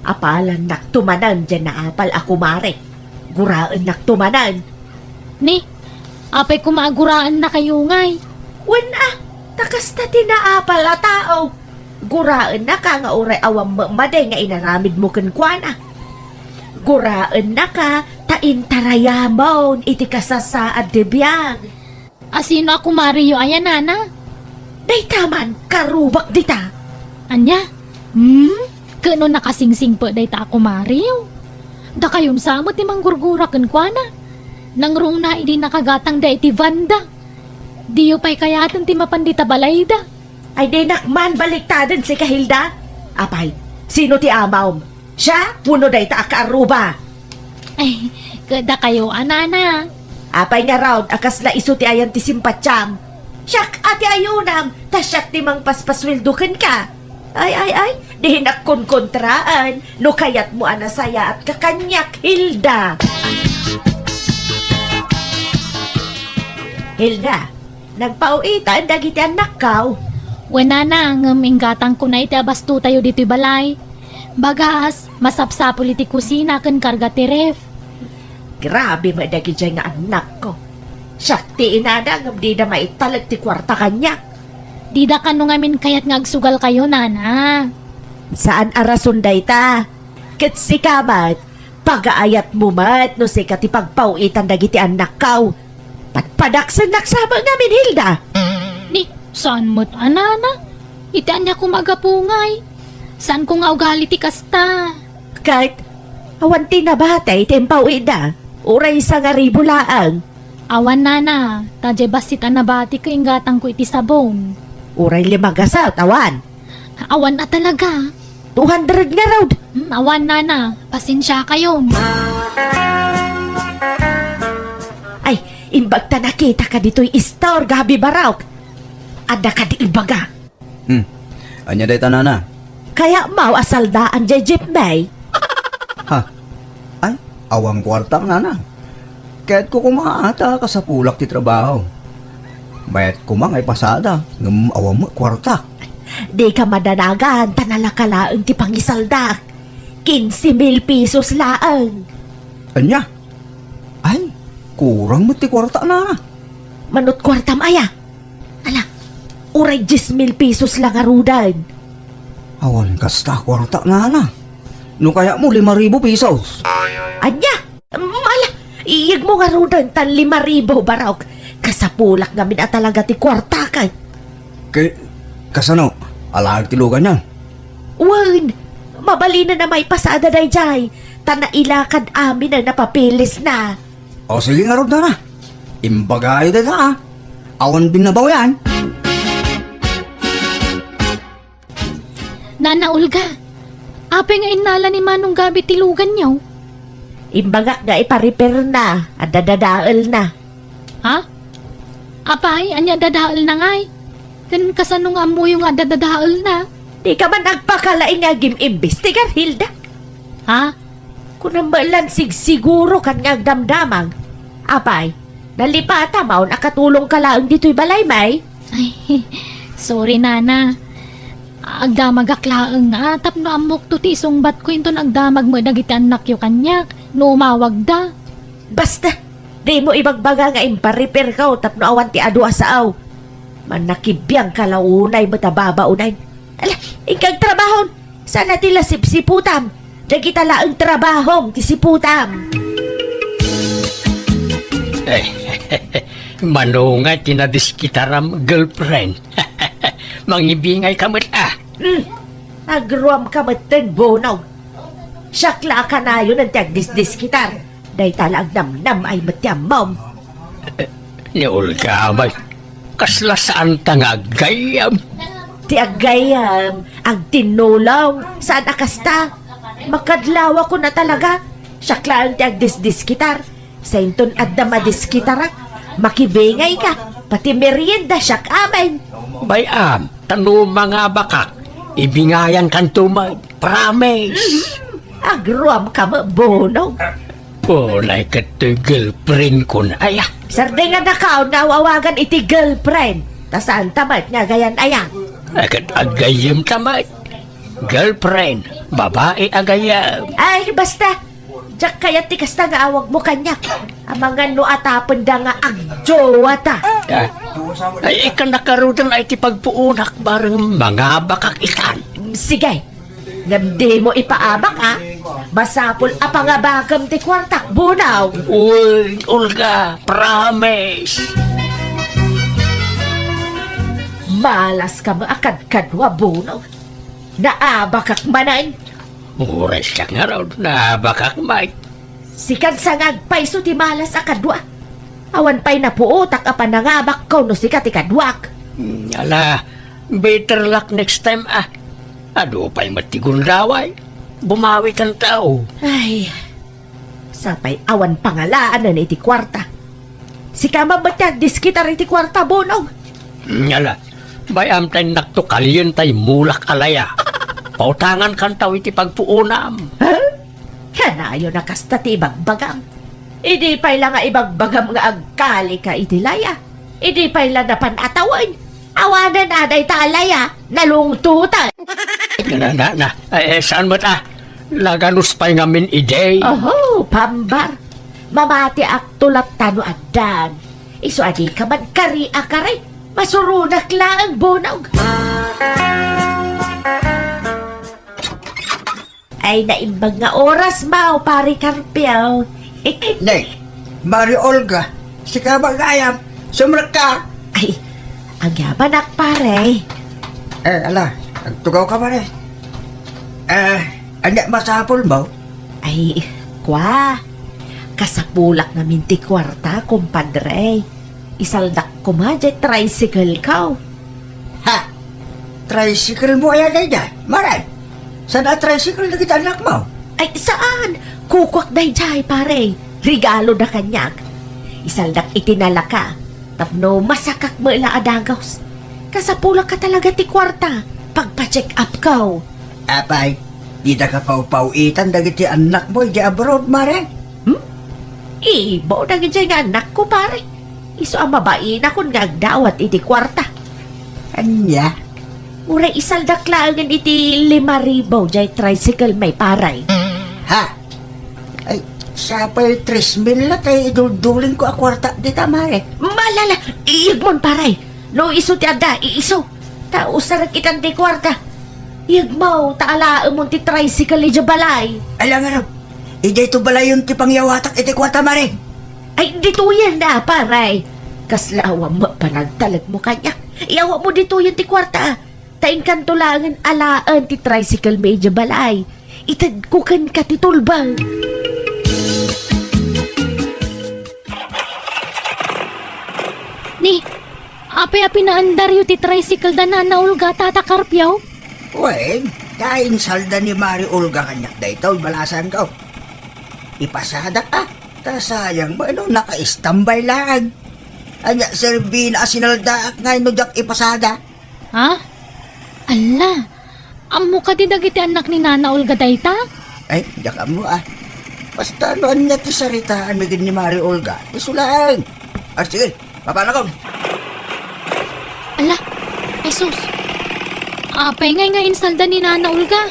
apalan naktumanan dyan na apal ako mare. Guraan naktumanan. Ni, apay kumaguraan na kayo ngay. Wan takas na tinaapal a tao. Guraan na ka nga uray awang maday nga inaramid mo kankwana. Guraan na ka taintarayamon iti kasasaad di biyag. Asino ako Mario ayan, nana? Day taman karubak dita. Anya? Kano nakasingsing po day ta ako Mario? Da kayong samot ni manggurgura kankwana. Nang rong na idi nakagatang day ti Vanda. Diyo pa'y kayatan ti mapandita balayda. Ay di nakman baliktadan si Kahilda. Apay, sino ti amaw? Siya, puno day ta akaaruba. Ay, kada kayo, anana. Apay nga raw, akas na iso ti ayan ti simpatyam. Siyak ati ayunam, tasyak ti mang paspaswildukan ka. Ay, di nakkonkontraan, no kayat mo anasaya at kakanyak, Hilda. Hilda, nagpauitan dagiti anak kaw. Wena na, nginggatang ko na iti abasto tayo dito'y balay. Bagas, masapsapol iti kusina kan karga ti ref. Grabe madagi dyan nga anak ko. Sakti inada ngam di na maitalag ti kwarta kanya. Di da kano ngamin kayat ngagsugal kayo, nana. Saan arason day ta? Ket si kamat, pagaayat mo mat no si kati pagpauitan dagiti anak kaw. Patpadaksan naksama ngamin, Hilda. Ni, saan mo't anana? Itian niya kumagapungay. Saan ko nga ugali ti kasta? Kahit awan tinabatay tempauida, uray sa nga ribulaang. Awan, nana. Tadya basit anabati ka ingatang ko iti sabon. Uray limagasat, awan. Awan na talaga. 200 nga raw. Awan, nana. Pasensya kayo. Ay, imbag ta nakita ka dito'y istor gabi barawk. Ada ka di ibaga. Anya day tanana. Kaya mau asaldaan jay jeep bay. Ha? Ay, awang kwarta nana. Kaya't ko kumaata ka sa pulak ti trabaho. Bayat ko mang ay pasada, ngam awang mo kwarta. Di ka madanagan, tanalakalaang ti pangisalda. 15,000 pesos laang. Anya? Ay, kurang mo ti kwarta nana. Manot kwartam aya. Ala, uray 10,000 pesos lang arudan. Awan kasta kwarta nana. No kaya mo 5,000 pesos. Anya, ala, iyag mo arudan tan 5,000 barok. Kasapulak namin at talaga ti kwarta kay. Kasano? Alag tilugan yan. Wan, mabali na may pasada day jay. Tanailakad amin na napapilis na. O sige nga rod na. Imbagayo din ha. Awan binabaw yan. Nana Olga, apay nga inala ni Manong Gabi tilugan niyo. Imbaga nga iparepair na at dadadaal na. Ha? Apay, anya dadaal na ngay. Kan kasano nga mo yung dadaal na. Di ka man nagpakalain nga gim-imbestigar, Hilda. Ha? Kung nambalan siguro kan nga damdamang. Apay, nalipata maw nakatulong ka lang dito'y balay may. Ay, sorry nana. Agdamag aklaang nga, tapno amok to ti isungbat ko inton agdamag mo dagiti anak yo kanyak. No umawag da. Basta, di mo ibagbaga nga imparepair ka o tapno awan ti adu asaaw. Manakibiyang kalaunay matababaunay. Ala, ikag trabahon. Sana tila sipsiputam. Dagita laang trabahong ti siputam. Manungat tinadiskitaram girlfriend. Mangibingay kamot Agruam ka maten bonaw. Syakla ka na yun ang tagdisdis kitar. Day talag namnam ay matyamam. Ni Olga may kasla saan tangagayam. Ti agayam, ang tinulaw, saan akasta? Makadlawa ko na talaga. Syakla ang tagdisdis kitar. Sa inton at damadis kitarak, makibingay ka. Pati merienda syak amin. Bayam, tanu mga bakak. Ibingayan kan tumay. Promise. Agruam ka mabonaw. Ulay kato'y girlfriend ko na aya. Sarde nga nakaw nawawagan iti girlfriend. Tasaan tamat nga gayan aya. Agad agayam tamat. Girlfriend, babae agayam. Ay, basta. Diyak kaya tikas na nga awag mo kanyak. Ang mga no atapon da nga agjowa ta. Ay, ikan nakarudan ay ti pagpuunak bareng mga bakak ikan. Sige. Namdi mo ipaabak ha. Masapol apangabagam ti kwartak bunaw. Uy, Olga, promise. Malas ka maakad-kadwa bunaw. Naabakak manan. Oras ka nga raw na bakak may. Sikan sangag paiso ti malas akadwa. Awan pa'y napuutak apa nangabak ko no sikat ikadwak. Ala, better luck next time Ado pa'y matigun daway. Bumawi kang tao. Ay, sapay awan pangalaan na iti kwarta. Si kama batyag diskitar iti kwarta bunog. Ala, bayam tayo naktukalyon tayo mulak alaya. Pautangan kang tao iti pagpuunam. Ha? Kanayo na kasta ti ibagbagam. Idi pa'y lang nga ibagbagam nga agkali ka iti laya. Idi pa'y lang na panatawan. Awanan aday talaya, nalungtutan. Saan mo Laganus pa'y ngamin ide. Oho, pambar. Mamati ak tulap tano adan. Iso adi ka man kari akaray. Masurunak lang ang bunog. Ay, naimbag nga oras mao, pari Karpiaw. Nay, Mari Olga, si kabagayam, sumrak ka. Ay, ang yaman ak pare. Ala, nagtugaw ka pare. Anya masapol mo? Ay, kwa. Kasapulak namin ti kwarta, kumpadre. Isaldak ko madya, tricycle ka. Ha? Tricycle mo ayan ay dyan, Maray. Saan na tricycle na kita anak mo? Ay, saan? Kukwak na jay, pare. Regalo na kanyak. Isaldak itinala ka. Tapno masakak mo ila adagaws. Kasapulak ka talaga ti kwarta. pagpa-check up ko. Apay, di na ka pau-pauitan dagiti anak mo di abroad, mare. Ibo na gid nga anak ko pare. Iso ang mabain akong nagdawat iti kwarta. Anya? Mura isaldak lang iti 5,000 jay tricycle may paray. Ha? Ay, sa pa'y 3,000 na tayo idulduling ko akwarta di mare. Malala, iigmon paray. No iso ti ada, iiso. Tao sarak ikan ti kwarta. Iigmaw, taala mo ti tricycle iti balay. Alam nga raw, ijay to balay yung tipang yawatak iti kwarta, mare. Ay, dito yan na, paray. Kaslawa mo, panagtalag mo kanya. Iyawa mo dito yan ti kwarta. Taing kantulangan alaan ti tricycle medyo balay. Itad ko kan katitulbang. Ni, api-api na andar yu ti tricycle da na Olga tatakarpyaw. Wen, kain salda ni Mari Olga kanyak da ito, balasan ko. Ipasada ka, ta sayang ba ano, naka-istambay lang. Anya, Serbina, asinalda ak ngayon jak ipasada. Ha? Ala, amo ka di dagiti anak ni Nana Olga dayta? Ay, jaka mo ah. Basta ano anya ti saritaan bigin ni Mari Olga, isulang. Ah, sige, papana ko. Ala, Jesus. Apay nga insalda ni Nana Olga.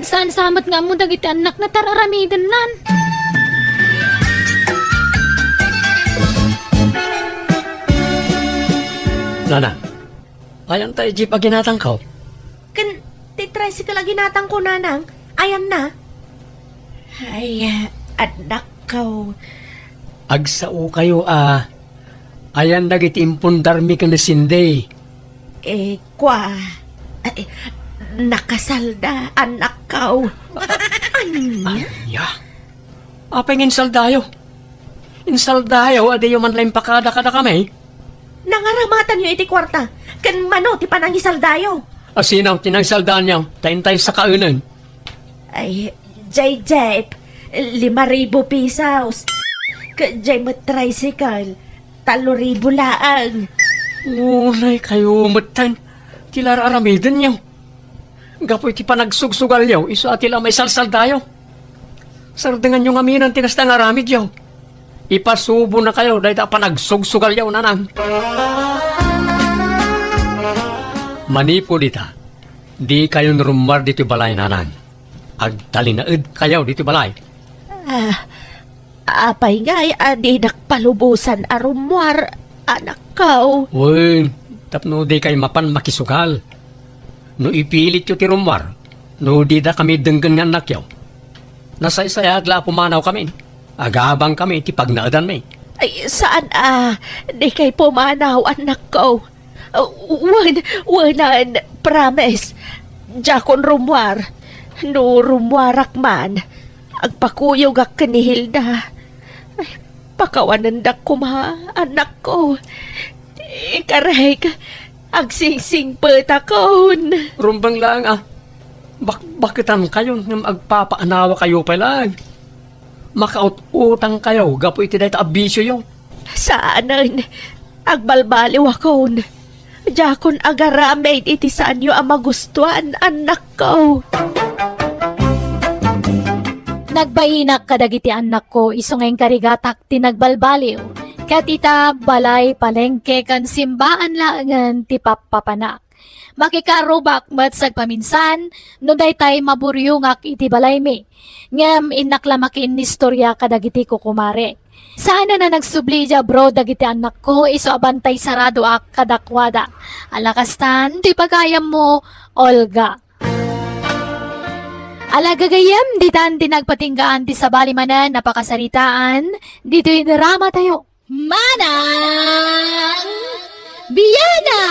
Saan samat nga mo dagiti anak na tararamidan nan? Nana, ayan tayo jeep aginatang ko. Kan, ti tricycle lagi natang ko nanang. Ayan na. Ay, anak ko. Agsao kayo ayan dagiti impundar mi kan sinde. Kwa. Ay, nakasalda, anak ko. Anya? Ya. Apeng insaldayo. Insaldayo adi man lang pakada kada kami. Nangaramatan niyo iti kwarta. Kan mano, ti panangisaldayo. Asinaw tinagsaldaan niya. Tayin-tayo sa kaunan. Ay, jay, 5,000 pesos. Kajay mo tricycle, 3,000 laang. Ulay kayo matan. Tilar aramidin niyo. Gapoy ti panagsugsugal yaw. Iso atila may salsaldayo. Sardengan yung aminan tigas na aramid yaw. Ipasubo na kayo dahil panagsugsugal yaw nanang. Manipo dita. Di kayo narumar dito balay nanang. Agtalinaid kayo dito balay. Apay nga, adi nakpalubusan arumwar, anak ko. Uy, tapno di kayo mapan makisugal. No ipilit yung tirumar. No di da kami denggan nga anak yaw. Nasay-saya agla pumanaw kami. Agabang kami, ti pagnaadan may. Ay, saan di kay pumanaw, anak ko. Wanan, promise. Jakon rumwar. No rumwarak man. Agpakuyog ak ni Hilda. Ay, pakawanan dak kuma, anak ko. Ikaray ka, agsingsing petakon. Rumbang lang bakitan kayo ng agpapaanawa kayo pala. Makaut-utang kayo, gapo iti dahil abisyo yung. Saanan, agbalbaliw akon. Jakon agaramid iti saan yo ang magustuhan, anak ko. Nagbayinak kadagiti anak ko iso ngayong karigatak tinagbalbaliw. Katita balay palengke kan simbaan laangan ti papapanak. Makikarubak matsag paminsan, no daytay maburyungak iti balay mi. Ngam inaklamakin ni istorya kadagiti ko kumare. Sana na nagsubli ja bro dagiti anak ko iso abantay sarado ak kadakwada. Alakastan, di pagayam mo, Olga. Alagagayam, ditan tinagpatinggaan ti sabali manan napakasaritaan, dito'y drama tayo. Manang Biyana!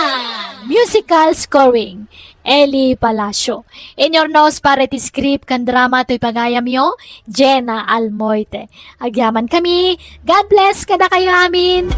Musical scoring, Eli Palacio. In your nose para ti script kan drama to'y pagayam yo, Jenna Almoite. Agyaman kami, God bless kada kayo amin!